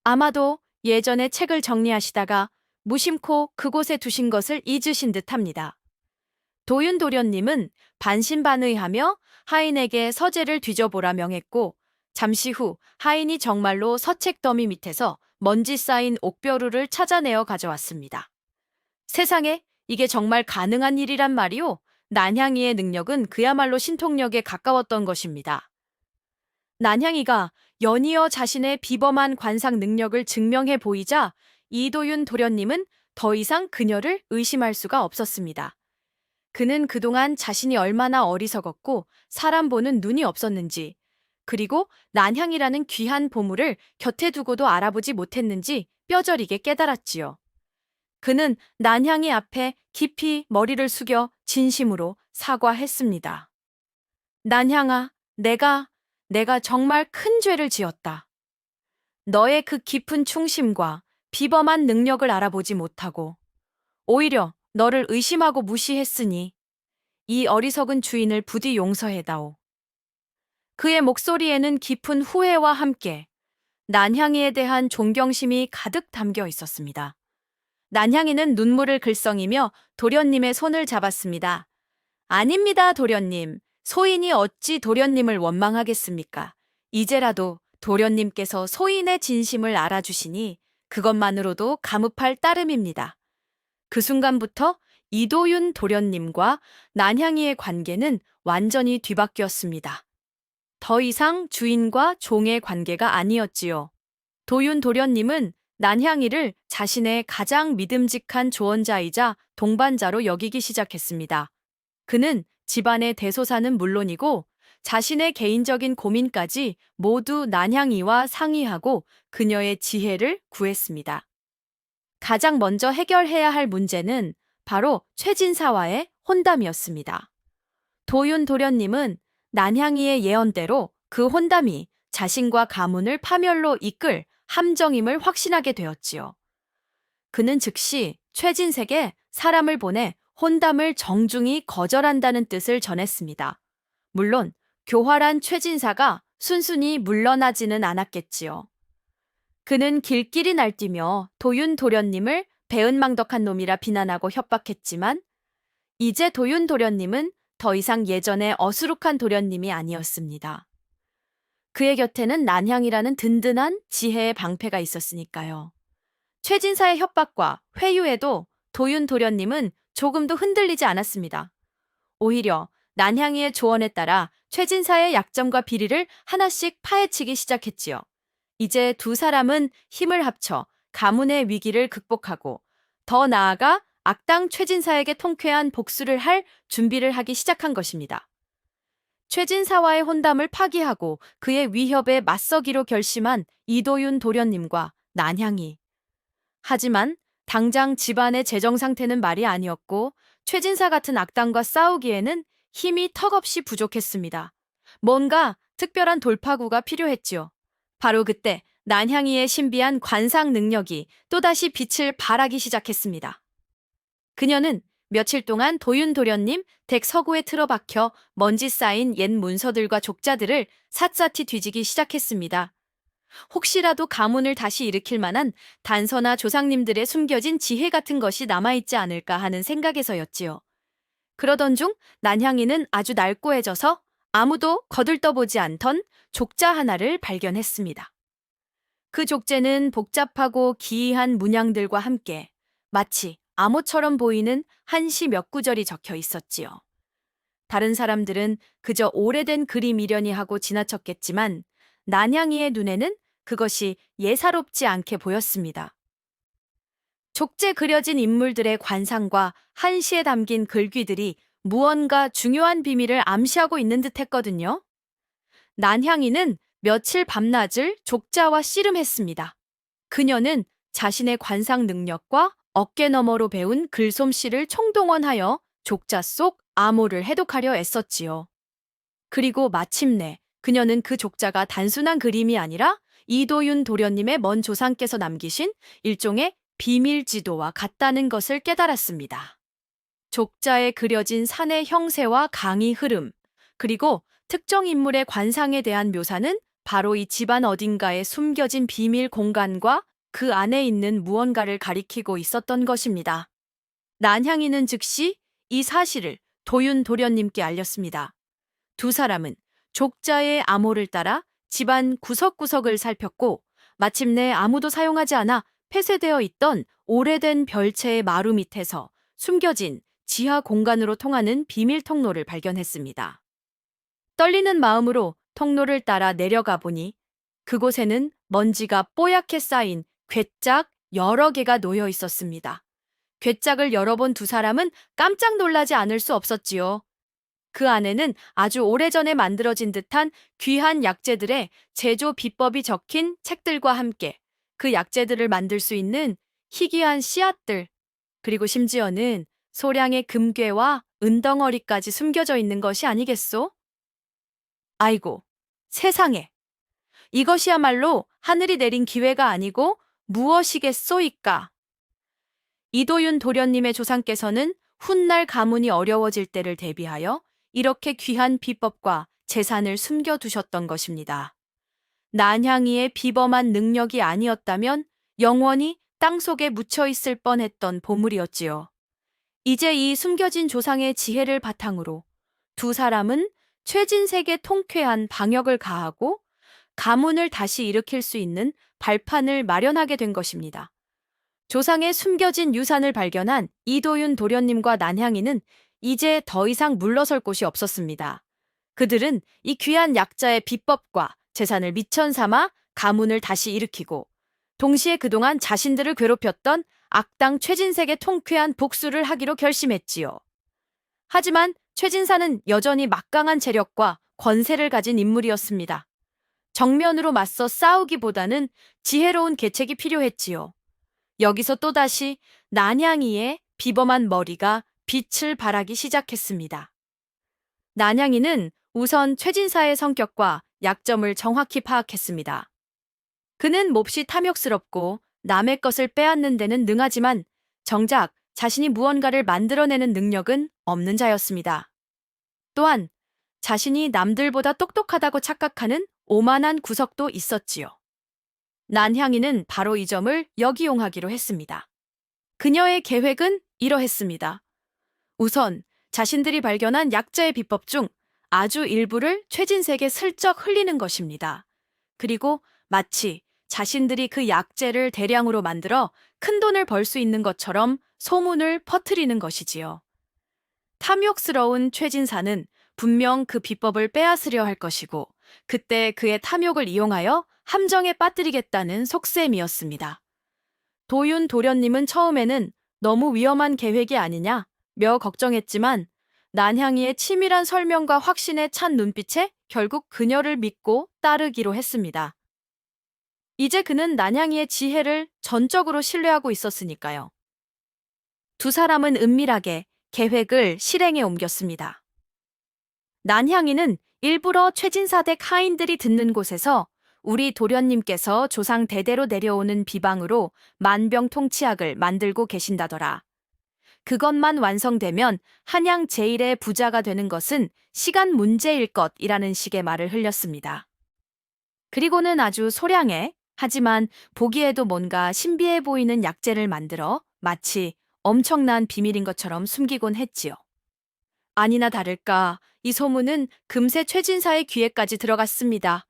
아마도 예전에 책을 정리하시다가 무심코 그곳에 두신 것을 잊으신 듯 합니다. 도윤 도련님은 반신반의하며 하인에게 서재를 뒤져보라 명했고, 잠시 후 하인이 정말로 서책 더미 밑에서 먼지 쌓인 옥벼루를 찾아내어 가져왔습니다. 세상에, 이게 정말 가능한 일이란 말이오? 난향이의 능력은 그야말로 신통력에 가까웠던 것입니다. 난향이가 연이어 자신의 비범한 관상 능력을 증명해 보이자 이도윤 도련님은 더 이상 그녀를 의심할 수가 없었습니다. 그는 그동안 자신이 얼마나 어리석었고 사람 보는 눈이 없었는지, 그리고 난향이라는 귀한 보물을 곁에 두고도 알아보지 못했는지 뼈저리게 깨달았지요. 그는 난향이 앞에 깊이 머리를 숙여 진심으로 사과했습니다. 난향아, 내가 정말 큰 죄를 지었다. 너의 그 깊은 충심과 비범한 능력을 알아보지 못하고 오히려 너를 의심하고 무시했으니 이 어리석은 주인을 부디 용서해다오. 그의 목소리에는 깊은 후회와 함께 난향이에 대한 존경심이 가득 담겨 있었습니다. 난향이는 눈물을 글썽이며 도련님의 손을 잡았습니다. 아닙니다, 도련님. 소인이 어찌 도련님을 원망하겠습니까? 이제라도 도련님께서 소인의 진심을 알아주시니 그것만으로도 감up할 따름입니다. 그 순간부터 이도윤 도련님과 난향이의 관계는 완전히 뒤바뀌었습니다. 더 이상 주인과 종의 관계가 아니었지요. 도윤 도련님은 난향이를 자신의 가장 믿음직한 조언자이자 동반자로 여기기 시작했습니다. 그는 집안의 대소사는 물론이고 자신의 개인적인 고민까지 모두 난향이와 상의하고 그녀의 지혜를 구했습니다. 가장 먼저 해결해야 할 문제는 바로 최진사와의 혼담이었습니다. 도윤 도련님은 난향이의 예언대로 그 혼담이 자신과 가문을 파멸로 이끌 함정임을 확신하게 되었지요. 그는 즉시 최진색에 사람을 보내 혼담을 정중히 거절한다는 뜻을 전했습니다. 물론 교활한 최진사가 순순히 물러나지는 않았겠지요. 그는 길길이 날뛰며 도윤 도련님을 배은망덕한 놈이라 비난하고 협박했지만 이제 도윤 도련님은 더 이상 예전의 어수룩한 도련님이 아니었습니다. 그의 곁에는 난향이라는 든든한 지혜의 방패가 있었으니까요. 최진사의 협박과 회유에도 도윤 도련님은 조금도 흔들리지 않았습니다. 오히려 난향이의 조언에 따라 최진사의 약점과 비리를 하나씩 파헤치기 시작했지요. 이제 두 사람은 힘을 합쳐 가문의 위기를 극복하고 더 나아가 악당 최진사에게 통쾌한 복수를 할 준비를 하기 시작한 것입니다. 최진사와의 혼담을 파기하고 그의 위협에 맞서기로 결심한 이도윤 도련님과 난향이. 하지만 당장 집안의 재정 상태는 말이 아니었고 최진사 같은 악당과 싸우기에는 힘이 턱없이 부족했습니다. 뭔가 특별한 돌파구가 필요했지요. 바로 그때 난향이의 신비한 관상 능력이 또다시 빛을 발하기 시작했습니다. 그녀는 며칠 동안 도윤 도련님 댁 서구에 틀어박혀 먼지 쌓인 옛 문서들과 족자들을 샅샅이 뒤지기 시작했습니다. 혹시라도 가문을 다시 일으킬 만한 단서나 조상님들의 숨겨진 지혜 같은 것이 남아있지 않을까 하는 생각에서였지요. 그러던 중 난향이는 아주 날고해져서 아무도 거들떠보지 않던 족자 하나를 발견했습니다. 그 족제는 복잡하고 기이한 문양들과 함께 마치 암호처럼 보이는 한시 몇 구절이 적혀 있었지요. 다른 사람들은 그저 오래된 글이미려니 하고 지나쳤겠지만 난향이의 눈에는 그것이 예사롭지 않게 보였습니다. 족제 그려진 인물들의 관상과 한시에 담긴 글귀들이 무언가 중요한 비밀을 암시하고 있는 듯 했거든요. 난향이는 며칠 밤낮을 족자와 씨름했습니다. 그녀는 자신의 관상 능력과 어깨너머로 배운 글솜씨를 총동원하여 족자 속 암호를 해독하려 애썼지요. 그리고 마침내 그녀는 그 족자가 단순한 그림이 아니라 이도윤 도련님의 먼 조상께서 남기신 일종의 비밀 지도와 같다는 것을 깨달았습니다. 족자에 그려진 산의 형세와 강의 흐름, 그리고 특정 인물의 관상에 대한 묘사는 바로 이 집안 어딘가에 숨겨진 비밀 공간과 그 안에 있는 무언가를 가리키고 있었던 것입니다. 난향이는 즉시 이 사실을 도윤 도련님께 알렸습니다. 두 사람은 족자의 암호를 따라 집안 구석구석을 살폈고 마침내 아무도 사용하지 않아 폐쇄되어 있던 오래된 별채의 마루 밑에서 숨겨진 지하 공간으로 통하는 비밀 통로를 발견했습니다. 떨리는 마음으로 통로를 따라 내려가 보니 그곳에는 먼지가 뽀얗게 쌓인 괴짝 여러 개가 놓여 있었습니다. 괴짝을 열어본 두 사람은 깜짝 놀라지 않을 수 없었지요. 그 안에는 아주 오래전에 만들어진 듯한 귀한 약재들의 제조 비법이 적힌 책들과 함께 그 약재들을 만들 수 있는 희귀한 씨앗들, 그리고 심지어는 소량의 금괴와 은덩어리까지 숨겨져 있는 것이 아니겠소? 아이고, 세상에! 이것이야말로 하늘이 내린 기회가 아니고 무엇이겠소이까? 이도윤 도련님의 조상께서는 훗날 가문이 어려워질 때를 대비하여 이렇게 귀한 비법과 재산을 숨겨두셨던 것입니다. 난향이의 비범한 능력이 아니었다면 영원히 땅속에 묻혀있을 뻔했던 보물이었지요. 이제 이 숨겨진 조상의 지혜를 바탕으로 두 사람은 최진색의 통쾌한 방역을 가하고 가문을 다시 일으킬 수 있는 발판을 마련하게 된 것입니다. 조상의 숨겨진 유산을 발견한 이도윤 도련님과 난향이는 이제 더 이상 물러설 곳이 없었습니다. 그들은 이 귀한 약자의 비법과 재산을 미천 삼아 가문을 다시 일으키고 동시에 그동안 자신들을 괴롭혔던 악당 최진색의 통쾌한 복수를 하기로 결심했지요. 하지만 최진사는 여전히 막강한 재력과 권세를 가진 인물이었습니다. 정면으로 맞서 싸우기보다는 지혜로운 계책이 필요했지요. 여기서 또다시 난향이의 비범한 머리가 빛을 발하기 시작했습니다. 난향이는 우선 최진사의 성격과 약점을 정확히 파악했습니다. 그는 몹시 탐욕스럽고 남의 것을 빼앗는 데는 능하지만 정작 자신이 무언가를 만들어내는 능력은 없는 자였습니다. 또한 자신이 남들보다 똑똑하다고 착각하는 오만한 구석도 있었지요. 난향이는 바로 이 점을 역이용하기로 했습니다. 그녀의 계획은 이러했습니다. 우선 자신들이 발견한 약자의 비법 중 아주 일부를 최진색에 슬쩍 흘리는 것입니다. 그리고 마치 자신들이 그 약재를 대량으로 만들어 큰 돈을 벌 수 있는 것처럼 소문을 퍼뜨리는 것이지요. 탐욕스러운 최진사는 분명 그 비법을 빼앗으려 할 것이고 그때 그의 탐욕을 이용하여 함정에 빠뜨리겠다는 속셈이었습니다. 도윤 도련님은 처음에는 너무 위험한 계획이 아니냐며 걱정했지만 난향이의 치밀한 설명과 확신에 찬 눈빛에 결국 그녀를 믿고 따르기로 했습니다. 이제 그는 난향이의 지혜를 전적으로 신뢰하고 있었으니까요. 두 사람은 은밀하게 계획을 실행에 옮겼습니다. 난향이는 일부러 최진사 댁 하인들이 듣는 곳에서 우리 도련님께서 조상 대대로 내려오는 비방으로 만병통치약을 만들고 계신다더라. 그것만 완성되면 한양 제일의 부자가 되는 것은 시간 문제일 것이라는 식의 말을 흘렸습니다. 그리고는 아주 소량의 하지만 보기에도 뭔가 신비해 보이는 약재를 만들어 마치 엄청난 비밀인 것처럼 숨기곤 했지요. 아니나 다를까 이 소문은 금세 최진사의 귀에까지 들어갔습니다.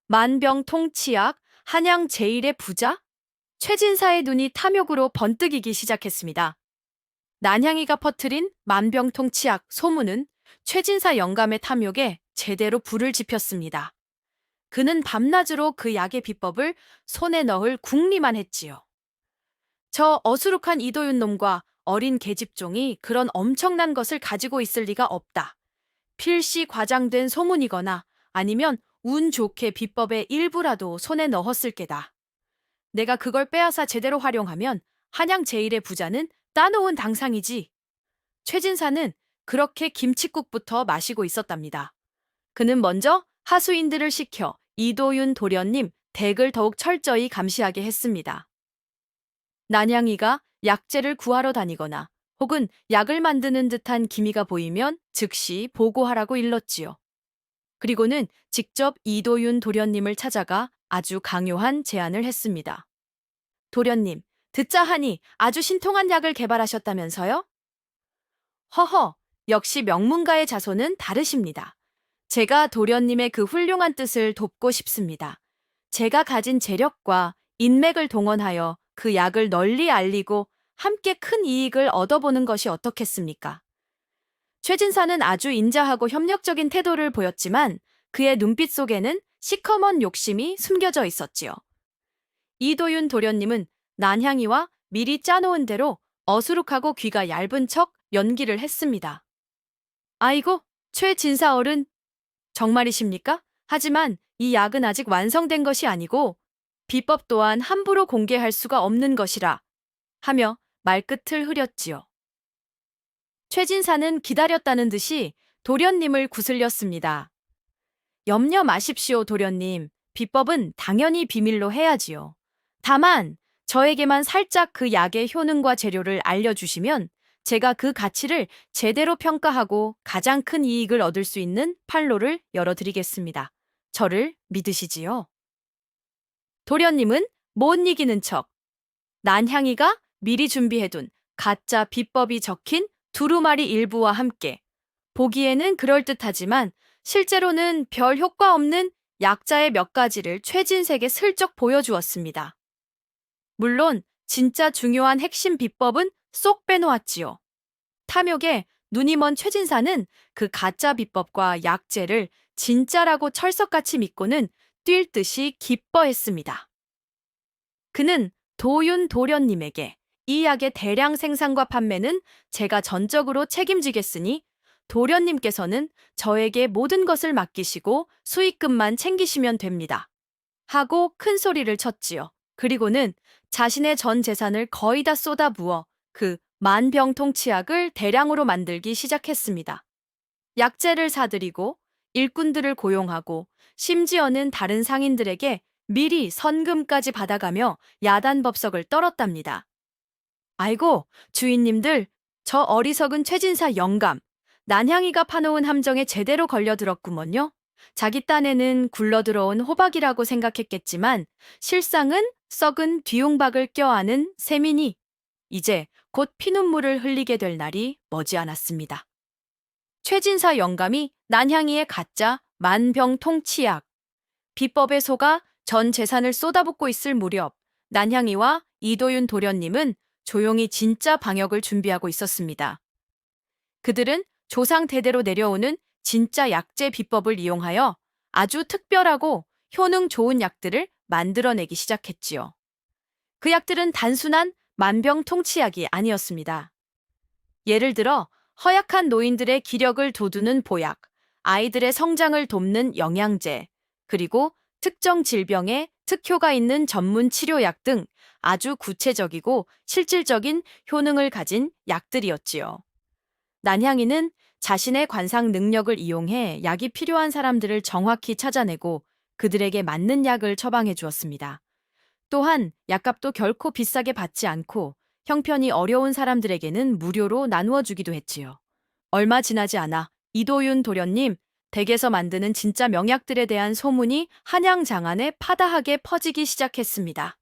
만병통치약, 한양 제일의 부자? 최진사의 눈이 탐욕으로 번뜩이기 시작했습니다. 난향이가 퍼뜨린 만병통치약 소문은 최진사 영감의 탐욕에 제대로 불을 지폈습니다. 그는 밤낮으로 그 약의 비법을 손에 넣을 궁리만 했지요. 저 어수룩한 이도윤 놈과 어린 계집종이 그런 엄청난 것을 가지고 있을 리가 없다. 필시 과장된 소문이거나 아니면 운 좋게 비법의 일부라도 손에 넣었을 게다. 내가 그걸 빼앗아 제대로 활용하면 한양 제일의 부자는 따놓은 당상이지. 최진사는 그렇게 김칫국부터 마시고 있었답니다. 그는 먼저 하수인들을 시켜 이도윤 도련님 댁을 더욱 철저히 감시하게 했습니다. 난양이가 약재를 구하러 다니거나 혹은 약을 만드는 듯한 기미가 보이면 즉시 보고하라고 일렀지요. 그리고는 직접 이도윤 도련님을 찾아가 아주 강요한 제안을 했습니다. 도련님, 듣자 하니 아주 신통한 약을 개발하셨다면서요? 허허, 역시 명문가의 자손은 다르십니다. 제가 도련님의 그 훌륭한 뜻을 돕고 싶습니다. 제가 가진 재력과 인맥을 동원하여 그 약을 널리 알리고 함께 큰 이익을 얻어보는 것이 어떻겠습니까? 최진사는 아주 인자하고 협력적인 태도를 보였지만 그의 눈빛 속에는 시커먼 욕심이 숨겨져 있었지요. 이도윤 도련님은 난향이와 미리 짜놓은 대로 어수룩하고 귀가 얇은 척 연기를 했습니다. 아이고, 최진사 어른, 정말이십니까? 하지만 이 약은 아직 완성된 것이 아니고 비법 또한 함부로 공개할 수가 없는 것이라 하며 말끝을 흐렸지요. 최진사는 기다렸다는 듯이 도련님을 구슬렸습니다. 염려 마십시오, 도련님. 비법은 당연히 비밀로 해야지요. 다만 저에게만 살짝 그 약의 효능과 재료를 알려주시면 제가 그 가치를 제대로 평가하고 가장 큰 이익을 얻을 수 있는 판로를 열어드리겠습니다. 저를 믿으시지요? 도련님은 못 이기는 척 난향이가 미리 준비해둔 가짜 비법이 적힌 두루마리 일부와 함께 보기에는 그럴듯하지만 실제로는 별 효과 없는 약자의 몇 가지를 최진색에 슬쩍 보여주었습니다. 물론 진짜 중요한 핵심 비법은 쏙 빼놓았지요. 탐욕에 눈이 먼 최진사는 그 가짜 비법과 약재를 진짜라고 철석같이 믿고는 뛸 듯이 기뻐했습니다. 그는 도윤 도련님에게 이 약의 대량 생산과 판매는 제가 전적으로 책임지겠으니 도련님께서는 저에게 모든 것을 맡기시고 수익금만 챙기시면 됩니다. 하고 큰 소리를 쳤지요. 그리고는 자신의 전 재산을 거의 다 쏟아부어 그 만병통치약을 대량으로 만들기 시작했습니다. 약재를 사들이고 일꾼들을 고용하고 심지어는 다른 상인들에게 미리 선금까지 받아가며 야단법석을 떨었답니다. 아이고, 주인님들, 저 어리석은 최진사 영감, 난향이가 파놓은 함정에 제대로 걸려들었구먼요. 자기 딴에는 굴러들어온 호박이라고 생각했겠지만 실상은 썩은 뒤용박을 껴안은 셈이니 이제 곧 피눈물을 흘리게 될 날이 머지않았습니다. 최진사 영감이 난향이의 가짜 만병통치약, 비법에 속아 전 재산을 쏟아붓고 있을 무렵 난향이와 이도윤 도련님은 조용히 진짜 방역을 준비하고 있었습니다. 그들은 조상 대대로 내려오는 진짜 약재 비법을 이용하여 아주 특별하고 효능 좋은 약들을 만들어내기 시작했지요. 그 약들은 단순한 만병통치약이 아니었습니다. 예를 들어 허약한 노인들의 기력을 돋우는 보약, 아이들의 성장을 돕는 영양제, 그리고 특정 질병에 특효가 있는 전문 치료약 등 아주 구체적이고 실질적인 효능을 가진 약들이었지요. 난향이는 자신의 관상 능력을 이용해 약이 필요한 사람들을 정확히 찾아내고 그들에게 맞는 약을 처방해 주었습니다. 또한 약값도 결코 비싸게 받지 않고 형편이 어려운 사람들에게는 무료로 나누어 주기도 했지요. 얼마 지나지 않아 이도윤 도련님 댁에서 만드는 진짜 명약들에 대한 소문이 한양 장안에 파다하게 퍼지기 시작했습니다.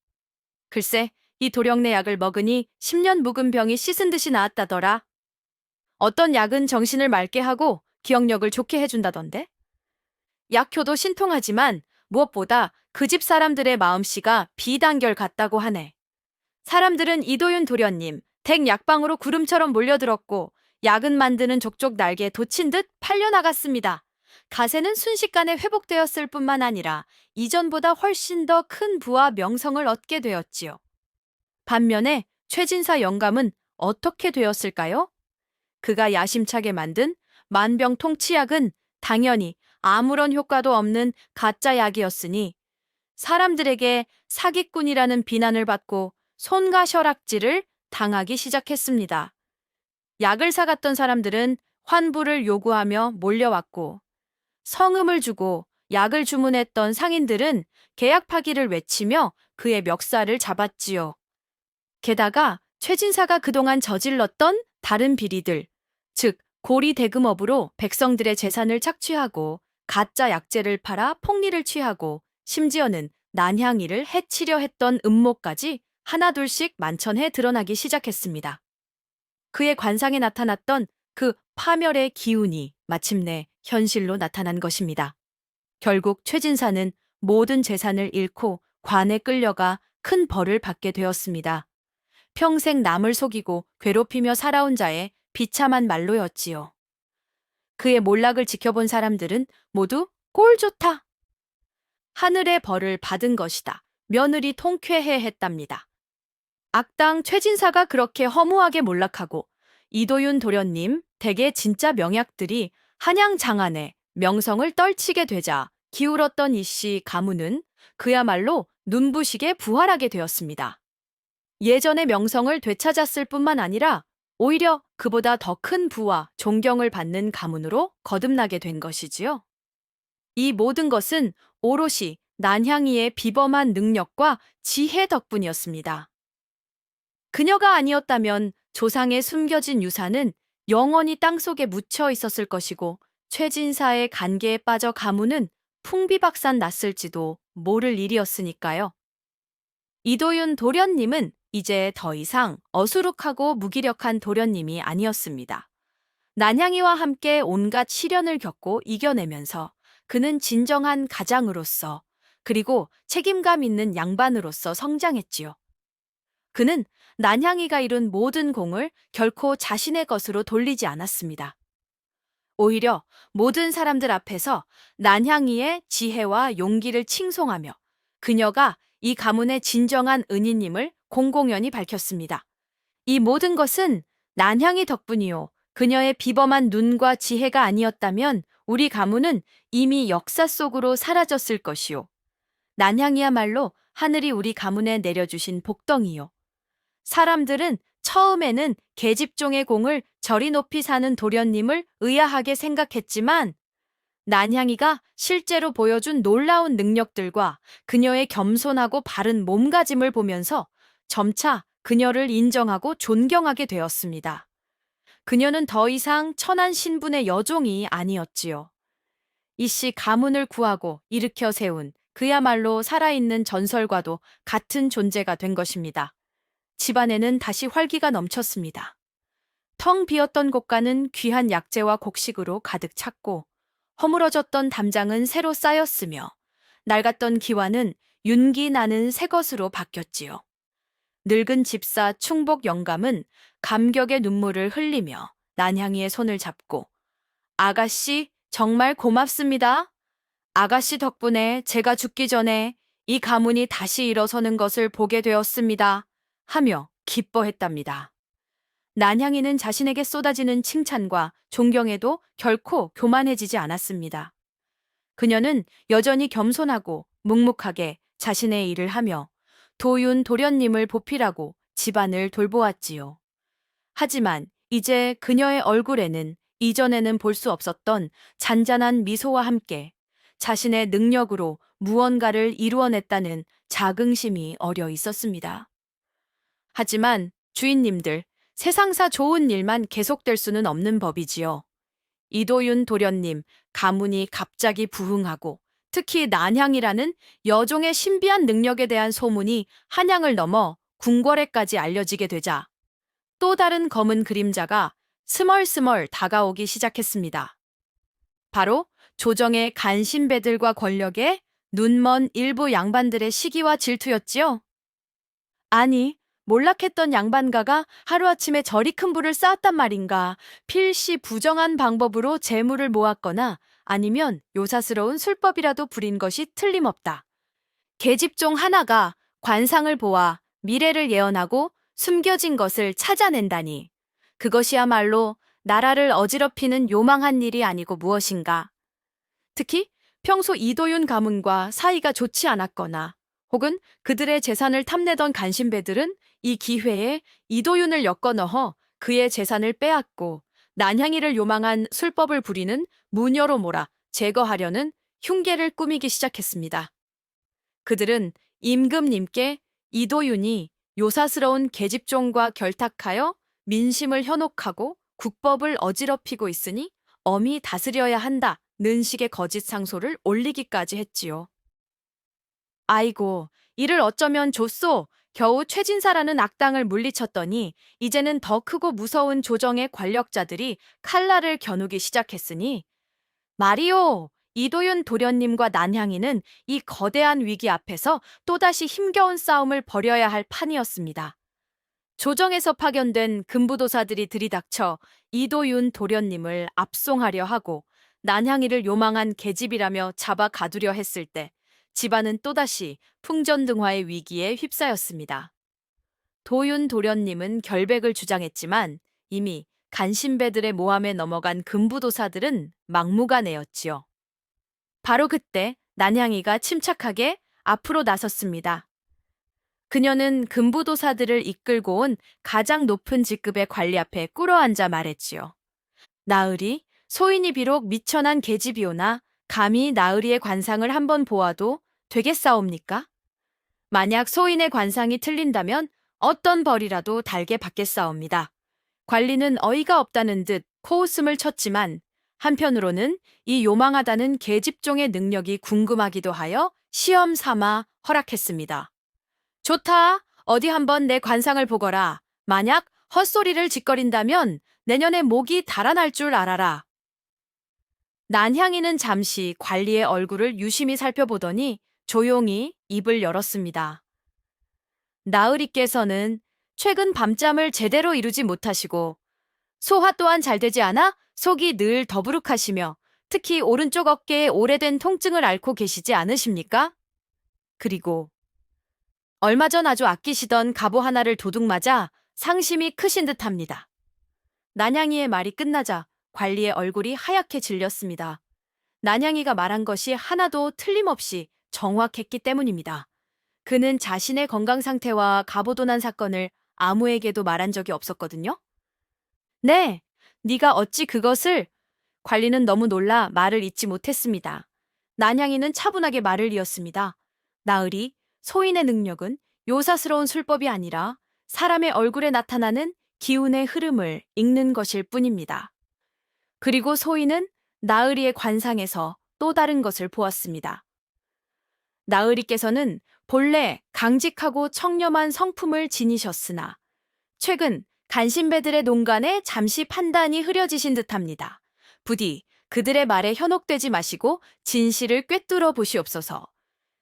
글쎄, 이 도령네 약을 먹으니 10년 묵은 병이 씻은 듯이 나았다더라. 어떤 약은 정신을 맑게 하고 기억력을 좋게 해준다던데? 약효도 신통하지만 무엇보다 그 집 사람들의 마음씨가 비단결 같다고 하네. 사람들은 이도윤 도련님, 댁 약방으로 구름처럼 몰려들었고 약은 만드는 족족 날개에 돋친 듯 팔려나갔습니다. 가세는 순식간에 회복되었을 뿐만 아니라 이전보다 훨씬 더 큰 부와 명성을 얻게 되었지요. 반면에 최진사 영감은 어떻게 되었을까요? 그가 야심차게 만든 만병통치약은 당연히 아무런 효과도 없는 가짜 약이었으니 사람들에게 사기꾼이라는 비난을 받고 손가셔락질을 당하기 시작했습니다. 약을 사갔던 사람들은 환부를 요구하며 몰려왔고 성음을 주고 약을 주문했던 상인들은 계약 파기를 외치며 그의 멱살을 잡았지요. 게다가 최진사가 그동안 저질렀던 다른 비리들, 즉 고리 대금업으로 백성들의 재산을 착취하고 가짜 약재를 팔아 폭리를 취하고 심지어는 난향이를 해치려 했던 음모까지 하나둘씩 만천해 드러나기 시작했습니다. 그의 관상에 나타났던 그 파멸의 기운이 마침내 현실로 나타난 것입니다. 결국 최진사는 모든 재산을 잃고 관에 끌려가 큰 벌을 받게 되었습니다. 평생 남을 속이고 괴롭히며 살아온 자의 비참한 말로였지요. 그의 몰락을 지켜본 사람들은 모두 꼴 좋다. 하늘의 벌을 받은 것이다. 며느리 통쾌해 했답니다. 악당 최진사가 그렇게 허무하게 몰락하고 이도윤 도련님 댁의 진짜 명약들이 한양 장안에 명성을 떨치게 되자 기울었던 이씨 가문은 그야말로 눈부시게 부활하게 되었습니다. 예전의 명성을 되찾았을 뿐만 아니라 오히려 그보다 더 큰 부와 존경을 받는 가문으로 거듭나게 된 것이지요. 이 모든 것은 오롯이 난향이의 비범한 능력과 지혜 덕분이었습니다. 그녀가 아니었다면 조상의 숨겨진 유산은 영원히 땅속에 묻혀 있었을 것이고 최진사의 간계에 빠져 가문은 풍비박산 났을지도 모를 일이었으니까요. 이도윤 도련님은 이제 더 이상 어수룩하고 무기력한 도련님이 아니었습니다. 난향이와 함께 온갖 시련을 겪고 이겨내면서 그는 진정한 가장으로서 그리고 책임감 있는 양반으로서 성장했지요. 그는 난향이가 이룬 모든 공을 결코 자신의 것으로 돌리지 않았습니다. 오히려 모든 사람들 앞에서 난향이의 지혜와 용기를 칭송하며 그녀가 이 가문의 진정한 은인임을 공공연히 밝혔습니다. 이 모든 것은 난향이 덕분이요. 그녀의 비범한 눈과 지혜가 아니었다면 우리 가문은 이미 역사 속으로 사라졌을 것이요. 난향이야말로 하늘이 우리 가문에 내려주신 복덩이요. 사람들은 처음에는 계집종의 공을 저리 높이 사는 도련님을 의아하게 생각했지만 난향이가 실제로 보여준 놀라운 능력들과 그녀의 겸손하고 바른 몸가짐을 보면서 점차 그녀를 인정하고 존경하게 되었습니다. 그녀는 더 이상 천한 신분의 여종이 아니었지요. 이씨 가문을 구하고 일으켜 세운 그야말로 살아있는 전설과도 같은 존재가 된 것입니다. 집안에는 다시 활기가 넘쳤습니다. 텅 비었던 곳가는 귀한 약재와 곡식으로 가득 찼고 허물어졌던 담장은 새로 쌓였으며 낡았던 기와는 윤기 나는 새 것으로 바뀌었지요. 늙은 집사 충복 영감은 감격의 눈물을 흘리며 난향이의 손을 잡고 아가씨 정말 고맙습니다. 아가씨 덕분에 제가 죽기 전에 이 가문이 다시 일어서는 것을 보게 되었습니다. 하며 기뻐했답니다. 난향이는 자신에게 쏟아지는 칭찬과 존경에도 결코 교만해지지 않았습니다. 그녀는 여전히 겸손하고 묵묵하게 자신의 일을 하며 도윤 도련님을 보필하고 집안을 돌보았지요. 하지만 이제 그녀의 얼굴에는 이전에는 볼 수 없었던 잔잔한 미소와 함께 자신의 능력으로 무언가를 이루어냈다는 자긍심이 어려 있었습니다. 하지만 주인님들, 세상사 좋은 일만 계속될 수는 없는 법이지요. 이도윤 도련님, 가문이 갑자기 부흥하고 특히 난향이라는 여종의 신비한 능력에 대한 소문이 한양을 넘어 궁궐에까지 알려지게 되자 또 다른 검은 그림자가 스멀스멀 다가오기 시작했습니다. 바로 조정의 간신배들과 권력에 눈먼 일부 양반들의 시기와 질투였지요. 아니, 몰락했던 양반가가 하루아침에 저리 큰 부를 쌓았단 말인가. 필시 부정한 방법으로 재물을 모았거나 아니면 요사스러운 술법이라도 부린 것이 틀림없다. 계집종 하나가 관상을 보아 미래를 예언하고 숨겨진 것을 찾아낸다니. 그것이야말로 나라를 어지럽히는 요망한 일이 아니고 무엇인가. 특히 평소 이도윤 가문과 사이가 좋지 않았거나 혹은 그들의 재산을 탐내던 간신배들은 이 기회에 이도윤을 엮어넣어 그의 재산을 빼앗고 난향이를 요망한 술법을 부리는 무녀로 몰아 제거하려는 흉계를 꾸미기 시작했습니다. 그들은 임금님께 이도윤이 요사스러운 계집종과 결탁하여 민심을 현혹하고 국법을 어지럽히고 있으니 엄히 다스려야 한다는 식의 거짓 상소를 올리기까지 했지요. 아이고, 이를 어쩌면 좋소. 겨우 최진사라는 악당을 물리쳤더니 이제는 더 크고 무서운 조정의 관력자들이 칼날을 겨누기 시작했으니 말이오, 이도윤 도련님과 난향이는 이 거대한 위기 앞에서 또다시 힘겨운 싸움을 벌여야 할 판이었습니다. 조정에서 파견된 금부도사들이 들이닥쳐 이도윤 도련님을 압송하려 하고 난향이를 요망한 계집이라며 잡아 가두려 했을 때 집안은 또다시 풍전등화의 위기에 휩싸였습니다. 도윤 도련님은 결백을 주장했지만 이미 간신배들의 모함에 넘어간 금부도사들은 막무가내였지요. 바로 그때 난향이가 침착하게 앞으로 나섰습니다. 그녀는 금부도사들을 이끌고 온 가장 높은 직급의 관리 앞에 꿇어앉아 말했지요. 나으리, 소인이 비록 미천한 계집이오나 감히 나으리의 관상을 한번 보아도 되겠사옵니까? 만약 소인의 관상이 틀린다면 어떤 벌이라도 달게 받겠사옵니다. 관리는 어이가 없다는 듯 코웃음을 쳤지만 한편으로는 이 요망하다는 계집종의 능력이 궁금하기도 하여 시험 삼아 허락했습니다. 좋다. 어디 한번 내 관상을 보거라. 만약 헛소리를 짓거린다면 내년에 목이 달아날 줄 알아라. 난향이는 잠시 관리의 얼굴을 유심히 살펴보더니 조용히 입을 열었습니다. 나으리께서는 최근 밤잠을 제대로 이루지 못하시고 소화 또한 잘 되지 않아 속이 늘 더부룩하시며 특히 오른쪽 어깨에 오래된 통증을 앓고 계시지 않으십니까? 그리고 얼마 전 아주 아끼시던 갑오 하나를 도둑 맞아 상심이 크신 듯합니다. 난향이의 말이 끝나자 관리의 얼굴이 하얗게 질렸습니다. 난향이가 말한 것이 하나도 틀림없이 정확했기 때문입니다. 그는 자신의 건강 상태와 갑오도난 사건을 아무에게도 말한 적이 없었거든요. 네, 네가 어찌 그것을... 관리는 너무 놀라 말을 잇지 못했습니다. 난향이는 차분하게 말을 이었습니다. 나으리, 소인의 능력은 요사스러운 술법이 아니라 사람의 얼굴에 나타나는 기운의 흐름을 읽는 것일 뿐입니다. 그리고 소인은 나으리의 관상에서 또 다른 것을 보았습니다. 나으리께서는 본래 강직하고 청렴한 성품을 지니셨으나 최근 간신배들의 농간에 잠시 판단이 흐려지신 듯합니다. 부디 그들의 말에 현혹되지 마시고 진실을 꿰뚫어 보시옵소서.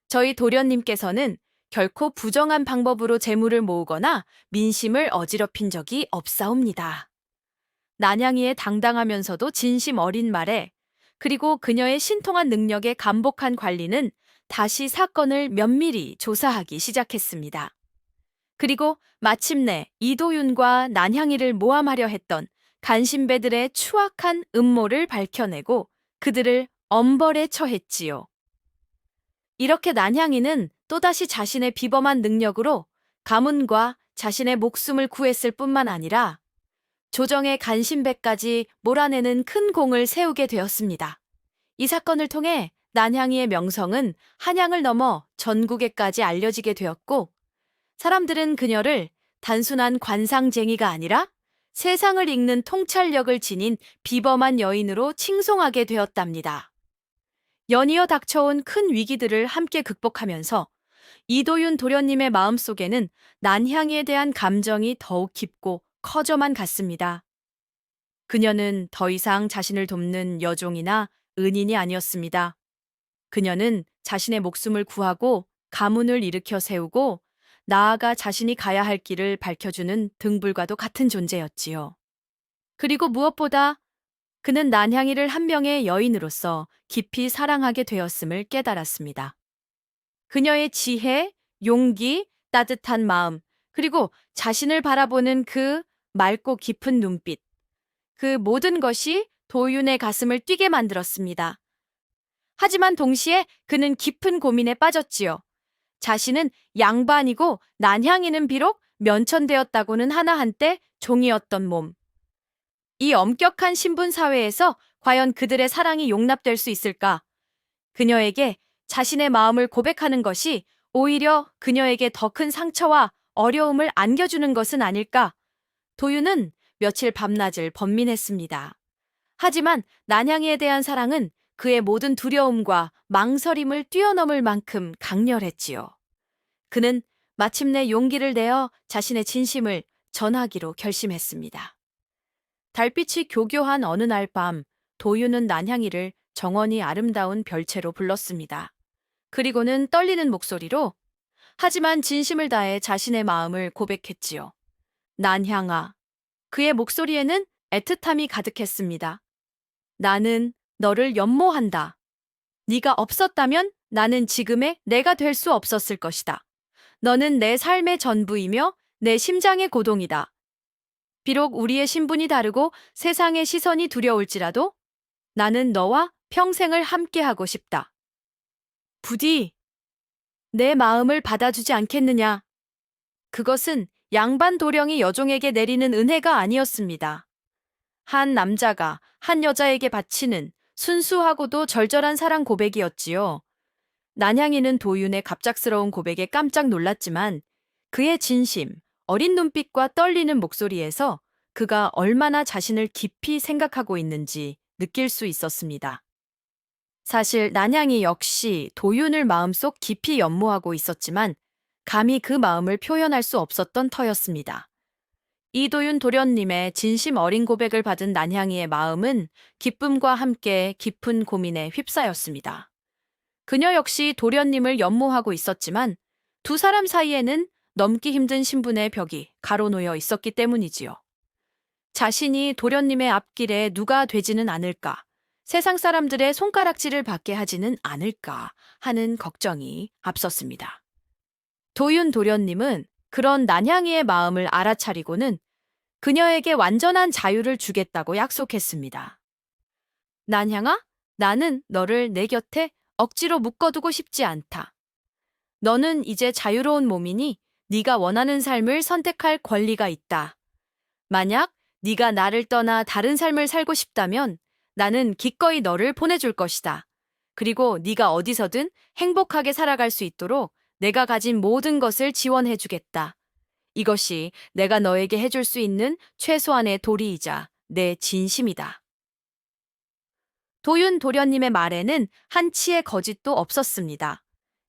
저희 도련님께서는 결코 부정한 방법으로 재물을 모으거나 민심을 어지럽힌 적이 없사옵니다. 난향이의 당당하면서도 진심 어린 말에 그리고 그녀의 신통한 능력에 감복한 관리는 다시 사건을 면밀히 조사하기 시작했습니다. 그리고 마침내 이도윤과 난향이를 모함하려 했던 간신배들의 추악한 음모를 밝혀내고 그들을 엄벌에 처했지요. 이렇게 난향이는 또다시 자신의 비범한 능력으로 가문과 자신의 목숨을 구했을 뿐만 아니라 조정의 간신배까지 몰아내는 큰 공을 세우게 되었습니다. 이 사건을 통해 난향이의 명성은 한양을 넘어 전국에까지 알려지게 되었고 사람들은 그녀를 단순한 관상쟁이가 아니라 세상을 읽는 통찰력을 지닌 비범한 여인으로 칭송하게 되었답니다. 연이어 닥쳐온 큰 위기들을 함께 극복하면서 이도윤 도련님의 마음속에는 난향이에 대한 감정이 더욱 깊고 커져만 갔습니다. 그녀는 더 이상 자신을 돕는 여종이나 은인이 아니었습니다. 그녀는 자신의 목숨을 구하고 가문을 일으켜 세우고 나아가 자신이 가야 할 길을 밝혀주는 등불과도 같은 존재였지요. 그리고 무엇보다 그는 난향이를 한 명의 여인으로서 깊이 사랑하게 되었음을 깨달았습니다. 그녀의 지혜, 용기, 따뜻한 마음, 그리고 자신을 바라보는 그 맑고 깊은 눈빛, 그 모든 것이 도윤의 가슴을 뛰게 만들었습니다. 하지만 동시에 그는 깊은 고민에 빠졌지요. 자신은 양반이고 난향이는 비록 면천되었다고는 하나 한때 종이었던 몸. 이 엄격한 신분 사회에서 과연 그들의 사랑이 용납될 수 있을까? 그녀에게 자신의 마음을 고백하는 것이 오히려 그녀에게 더 큰 상처와 어려움을 안겨주는 것은 아닐까? 도윤은 며칠 밤낮을 번민했습니다. 하지만 난향이에 대한 사랑은 그의 모든 두려움과 망설임을 뛰어넘을 만큼 강렬했지요. 그는 마침내 용기를 내어 자신의 진심을 전하기로 결심했습니다. 달빛이 교교한 어느 날 밤, 도윤은 난향이를 정원이 아름다운 별채로 불렀습니다. 그리고는 떨리는 목소리로 하지만 진심을 다해 자신의 마음을 고백했지요. 난향아. 그의 목소리에는 애틋함이 가득했습니다. 나는 너를 연모한다. 네가 없었다면 나는 지금의 내가 될 수 없었을 것이다. 너는 내 삶의 전부이며 내 심장의 고동이다. 비록 우리의 신분이 다르고 세상의 시선이 두려울지라도 나는 너와 평생을 함께하고 싶다. 부디 내 마음을 받아주지 않겠느냐. 그것은 양반 도령이 여종에게 내리는 은혜가 아니었습니다. 한 남자가 한 여자에게 바치는 순수하고도 절절한 사랑 고백이었지요. 난향이는 도윤의 갑작스러운 고백에 깜짝 놀랐지만 그의 진심, 어린 눈빛과 떨리는 목소리에서 그가 얼마나 자신을 깊이 생각하고 있는지 느낄 수 있었습니다. 사실 난향이 역시 도윤을 마음속 깊이 연모하고 있었지만 감히 그 마음을 표현할 수 없었던 터였습니다. 이도윤 도련님의 진심 어린 고백을 받은 난향이의 마음은 기쁨과 함께 깊은 고민에 휩싸였습니다. 그녀 역시 도련님을 연모하고 있었지만 두 사람 사이에는 넘기 힘든 신분의 벽이 가로놓여 있었기 때문이지요. 자신이 도련님의 앞길에 누가 되지는 않을까, 세상 사람들의 손가락질을 받게 하지는 않을까 하는 걱정이 앞섰습니다. 도윤 도련님은 그런 난향이의 마음을 알아차리고는 그녀에게 완전한 자유를 주겠다고 약속했습니다. 난향아, 나는 너를 내 곁에 억지로 묶어두고 싶지 않다. 너는 이제 자유로운 몸이니 네가 원하는 삶을 선택할 권리가 있다. 만약 네가 나를 떠나 다른 삶을 살고 싶다면 나는 기꺼이 너를 보내줄 것이다. 그리고 네가 어디서든 행복하게 살아갈 수 있도록 내가 가진 모든 것을 지원해주겠다. 이것이 내가 너에게 해줄 수 있는 최소한의 도리이자 내 진심이다. 도윤 도련님의 말에는 한치의 거짓도 없었습니다.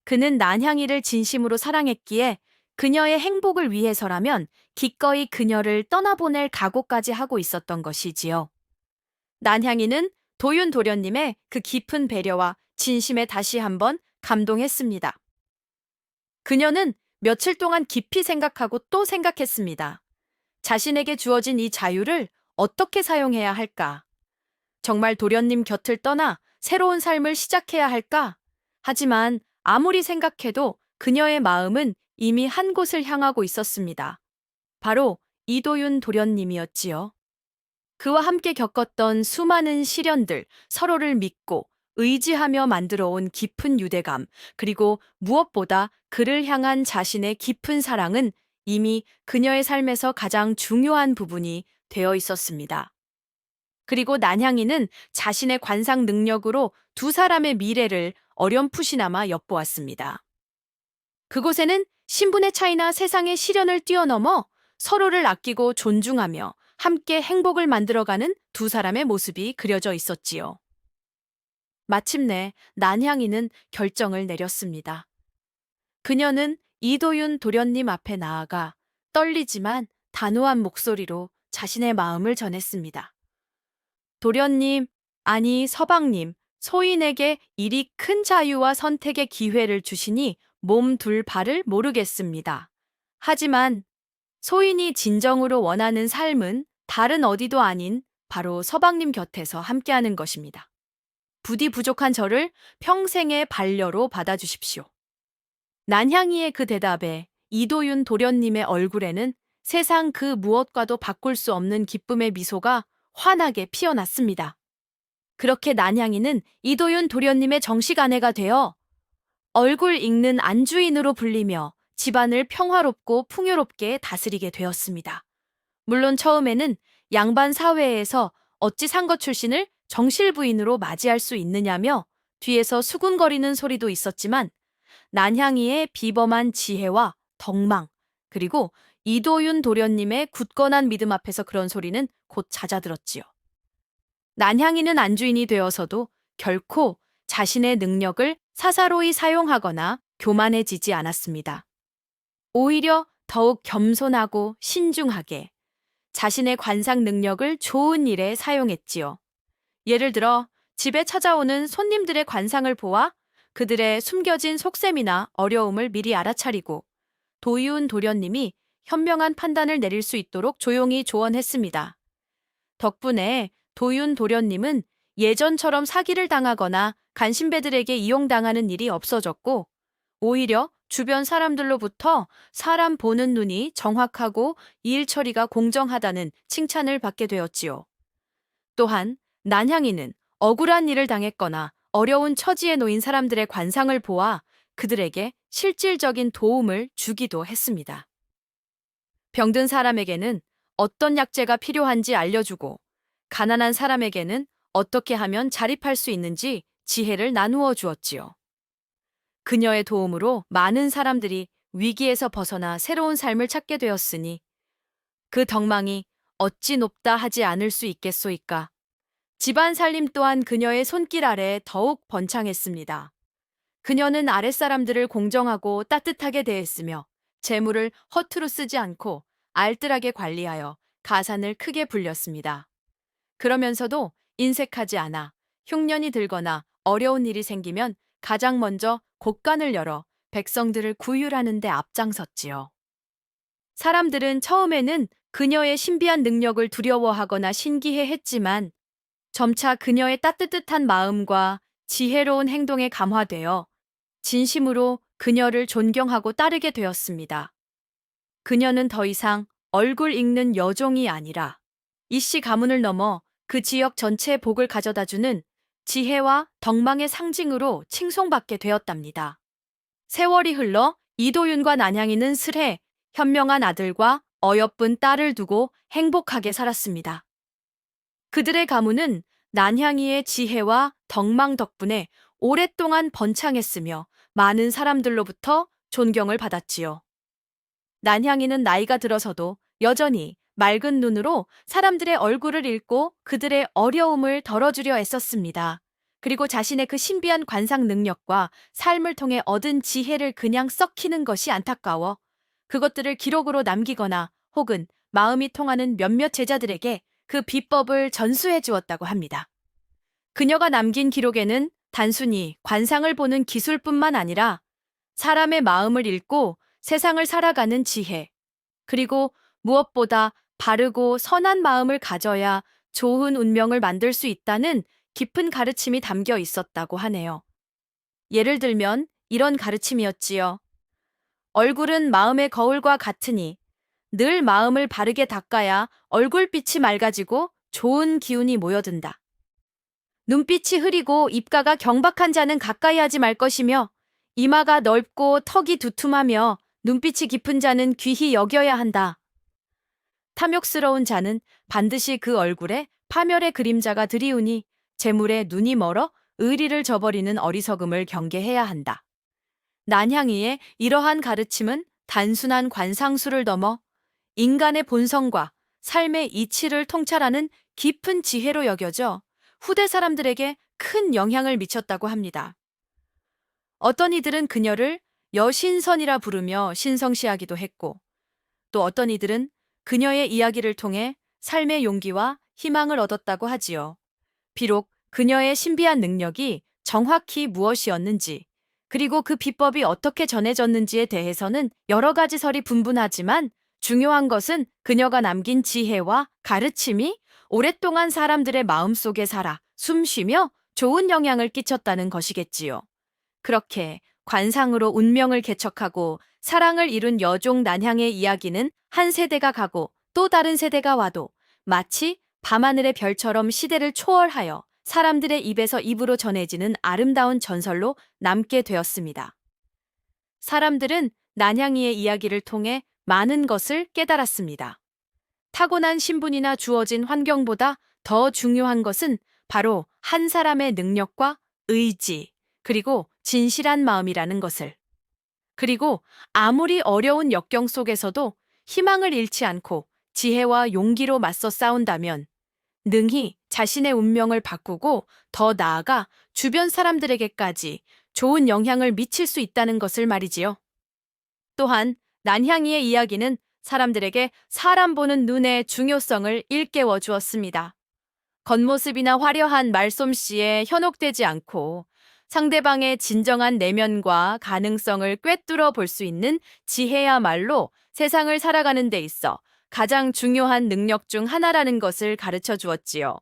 그는 난향이를 진심으로 사랑했기에 그녀의 행복을 위해서라면 기꺼이 그녀를 떠나보낼 각오까지 하고 있었던 것이지요. 난향이는 도윤 도련님의 그 깊은 배려와 진심에 다시 한번 감동했습니다. 그녀는 며칠 동안 깊이 생각하고 또 생각했습니다. 자신에게 주어진 이 자유를 어떻게 사용해야 할까? 정말 도련님 곁을 떠나 새로운 삶을 시작해야 할까? 하지만 아무리 생각해도 그녀의 마음은 이미 한 곳을 향하고 있었습니다. 바로 이도윤 도련님이었지요. 그와 함께 겪었던 수많은 시련들, 서로를 믿고 의지하며 만들어 온 깊은 유대감, 그리고 무엇보다 그를 향한 자신의 깊은 사랑은 이미 그녀의 삶에서 가장 중요한 부분이 되어 있었습니다. 그리고 난향이는 자신의 관상 능력으로 두 사람의 미래를 어렴풋이나마 엿보았습니다. 그곳에는 신분의 차이나 세상의 시련을 뛰어넘어 서로를 아끼고 존중하며 함께 행복을 만들어가는 두 사람의 모습이 그려져 있었지요. 마침내 난향이는 결정을 내렸습니다. 그녀는 이도윤 도련님 앞에 나아가 떨리지만 단호한 목소리로 자신의 마음을 전했습니다. 도련님, 아니 서방님, 소인에게 이리 큰 자유와 선택의 기회를 주시니 몸 둘 바를 모르겠습니다. 하지만 소인이 진정으로 원하는 삶은 다른 어디도 아닌 바로 서방님 곁에서 함께하는 것입니다. 부디 부족한 저를 평생의 반려로 받아주십시오. 난향이의 그 대답에 이도윤 도련님의 얼굴에는 세상 그 무엇과도 바꿀 수 없는 기쁨의 미소가 환하게 피어났습니다. 그렇게 난향이는 이도윤 도련님의 정식 아내가 되어 얼굴 읽는 안주인으로 불리며 집안을 평화롭고 풍요롭게 다스리게 되었습니다. 물론 처음에는 양반 사회에서 어찌 상거 출신을 정실부인으로 맞이할 수 있느냐며 뒤에서 수군거리는 소리도 있었지만 난향이의 비범한 지혜와 덕망, 그리고 이도윤 도련님의 굳건한 믿음 앞에서 그런 소리는 곧 잦아들었지요. 난향이는 안주인이 되어서도 결코 자신의 능력을 사사로이 사용하거나 교만해지지 않았습니다. 오히려 더욱 겸손하고 신중하게 자신의 관상 능력을 좋은 일에 사용했지요. 예를 들어 집에 찾아오는 손님들의 관상을 보아 그들의 숨겨진 속셈이나 어려움을 미리 알아차리고 도윤 도련님이 현명한 판단을 내릴 수 있도록 조용히 조언했습니다. 덕분에 도윤 도련님은 예전처럼 사기를 당하거나 간신배들에게 이용당하는 일이 없어졌고 오히려 주변 사람들로부터 사람 보는 눈이 정확하고 일 처리가 공정하다는 칭찬을 받게 되었지요. 또한 난향이는 억울한 일을 당했거나 어려운 처지에 놓인 사람들의 관상을 보아 그들에게 실질적인 도움을 주기도 했습니다. 병든 사람에게는 어떤 약재가 필요한지 알려주고 가난한 사람에게는 어떻게 하면 자립할 수 있는지 지혜를 나누어 주었지요. 그녀의 도움으로 많은 사람들이 위기에서 벗어나 새로운 삶을 찾게 되었으니 그 덕망이 어찌 높다 하지 않을 수 있겠소이까. 집안 살림 또한 그녀의 손길 아래 더욱 번창했습니다. 그녀는 아랫사람들을 공정하고 따뜻하게 대했으며 재물을 허투루 쓰지 않고 알뜰하게 관리하여 가산을 크게 불렸습니다. 그러면서도 인색하지 않아 흉년이 들거나 어려운 일이 생기면 가장 먼저 곳간을 열어 백성들을 구휼하는 데 앞장섰지요. 사람들은 처음에는 그녀의 신비한 능력을 두려워하거나 신기해했지만 점차 그녀의 따뜻한 마음과 지혜로운 행동에 감화되어 진심으로 그녀를 존경하고 따르게 되었습니다. 그녀는 더 이상 얼굴 읽는 여종이 아니라 이씨 가문을 넘어 그 지역 전체의 복을 가져다주는 지혜와 덕망의 상징으로 칭송받게 되었답니다. 세월이 흘러 이도윤과 난향이는 슬해 현명한 아들과 어여쁜 딸을 두고 행복하게 살았습니다. 그들의 가문은 난향이의 지혜와 덕망 덕분에 오랫동안 번창했으며 많은 사람들로부터 존경을 받았지요. 난향이는 나이가 들어서도 여전히 맑은 눈으로 사람들의 얼굴을 읽고 그들의 어려움을 덜어주려 애썼습니다. 그리고 자신의 그 신비한 관상 능력과 삶을 통해 얻은 지혜를 그냥 썩히는 것이 안타까워 그것들을 기록으로 남기거나 혹은 마음이 통하는 몇몇 제자들에게 그 비법을 전수해 주었다고 합니다. 그녀가 남긴 기록에는 단순히 관상을 보는 기술뿐만 아니라 사람의 마음을 읽고 세상을 살아가는 지혜, 그리고 무엇보다 바르고 선한 마음을 가져야 좋은 운명을 만들 수 있다는 깊은 가르침이 담겨 있었다고 하네요. 예를 들면 이런 가르침이었지요. 얼굴은 마음의 거울과 같으니 늘 마음을 바르게 닦아야 얼굴빛이 맑아지고 좋은 기운이 모여든다. 눈빛이 흐리고 입가가 경박한 자는 가까이 하지 말 것이며 이마가 넓고 턱이 두툼하며 눈빛이 깊은 자는 귀히 여겨야 한다. 탐욕스러운 자는 반드시 그 얼굴에 파멸의 그림자가 드리우니 재물에 눈이 멀어 의리를 저버리는 어리석음을 경계해야 한다. 난향이의 이러한 가르침은 단순한 관상수를 넘어 인간의 본성과 삶의 이치를 통찰하는 깊은 지혜로 여겨져 후대 사람들에게 큰 영향을 미쳤다고 합니다. 어떤 이들은 그녀를 여신선이라 부르며 신성시하기도 했고, 또 어떤 이들은 그녀의 이야기를 통해 삶의 용기와 희망을 얻었다고 하지요. 비록 그녀의 신비한 능력이 정확히 무엇이었는지, 그리고 그 비법이 어떻게 전해졌는지에 대해서는 여러 가지 설이 분분하지만 중요한 것은 그녀가 남긴 지혜와 가르침이 오랫동안 사람들의 마음속에 살아 숨쉬며 좋은 영향을 끼쳤다는 것이겠지요. 그렇게 관상으로 운명을 개척하고 사랑을 이룬 여종 난향의 이야기는 한 세대가 가고 또 다른 세대가 와도 마치 밤하늘의 별처럼 시대를 초월하여 사람들의 입에서 입으로 전해지는 아름다운 전설로 남게 되었습니다. 사람들은 난향이의 이야기를 통해 많은 것을 깨달았습니다. 타고난 신분이나 주어진 환경보다 더 중요한 것은 바로 한 사람의 능력과 의지, 그리고 진실한 마음이라는 것을. 그리고 아무리 어려운 역경 속에서도 희망을 잃지 않고 지혜와 용기로 맞서 싸운다면 능히 자신의 운명을 바꾸고 더 나아가 주변 사람들에게까지 좋은 영향을 미칠 수 있다는 것을 말이지요. 또한 난향이의 이야기는 사람들에게 사람 보는 눈의 중요성을 일깨워 주었습니다. 겉모습이나 화려한 말솜씨에 현혹되지 않고 상대방의 진정한 내면과 가능성을 꿰뚫어 볼 수 있는 지혜야말로 세상을 살아가는 데 있어 가장 중요한 능력 중 하나라는 것을 가르쳐 주었지요.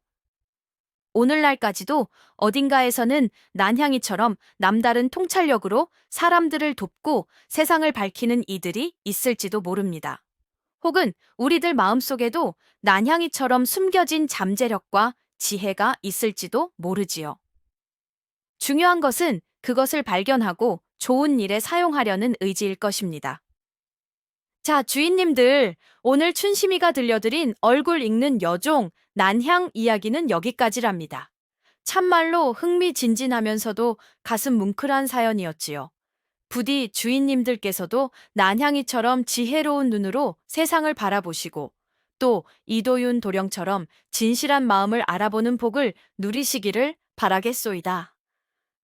오늘날까지도 어딘가에서는 난향이처럼 남다른 통찰력으로 사람들을 돕고 세상을 밝히는 이들이 있을지도 모릅니다. 혹은 우리들 마음속에도 난향이처럼 숨겨진 잠재력과 지혜가 있을지도 모르지요. 중요한 것은 그것을 발견하고 좋은 일에 사용하려는 의지일 것입니다. 자, 주인님들, 오늘 춘심이가 들려드린 얼굴 읽는 여종, 난향 이야기는 여기까지랍니다. 참말로 흥미진진하면서도 가슴 뭉클한 사연이었지요. 부디 주인님들께서도 난향이처럼 지혜로운 눈으로 세상을 바라보시고 또 이도윤 도령처럼 진실한 마음을 알아보는 복을 누리시기를 바라겠소이다.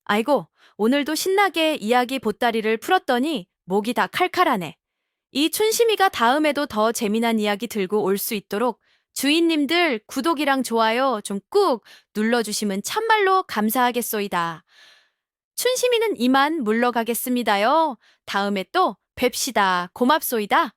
아이고, 오늘도 신나게 이야기 보따리를 풀었더니 목이 다 칼칼하네. 이 춘심이가 다음에도 더 재미난 이야기 들고 올 수 있도록 주인님들 구독이랑 좋아요 좀 꾹 눌러주시면 참말로 감사하겠소이다. 춘심이는 이만 물러가겠습니다요. 다음에 또 뵙시다. 고맙소이다.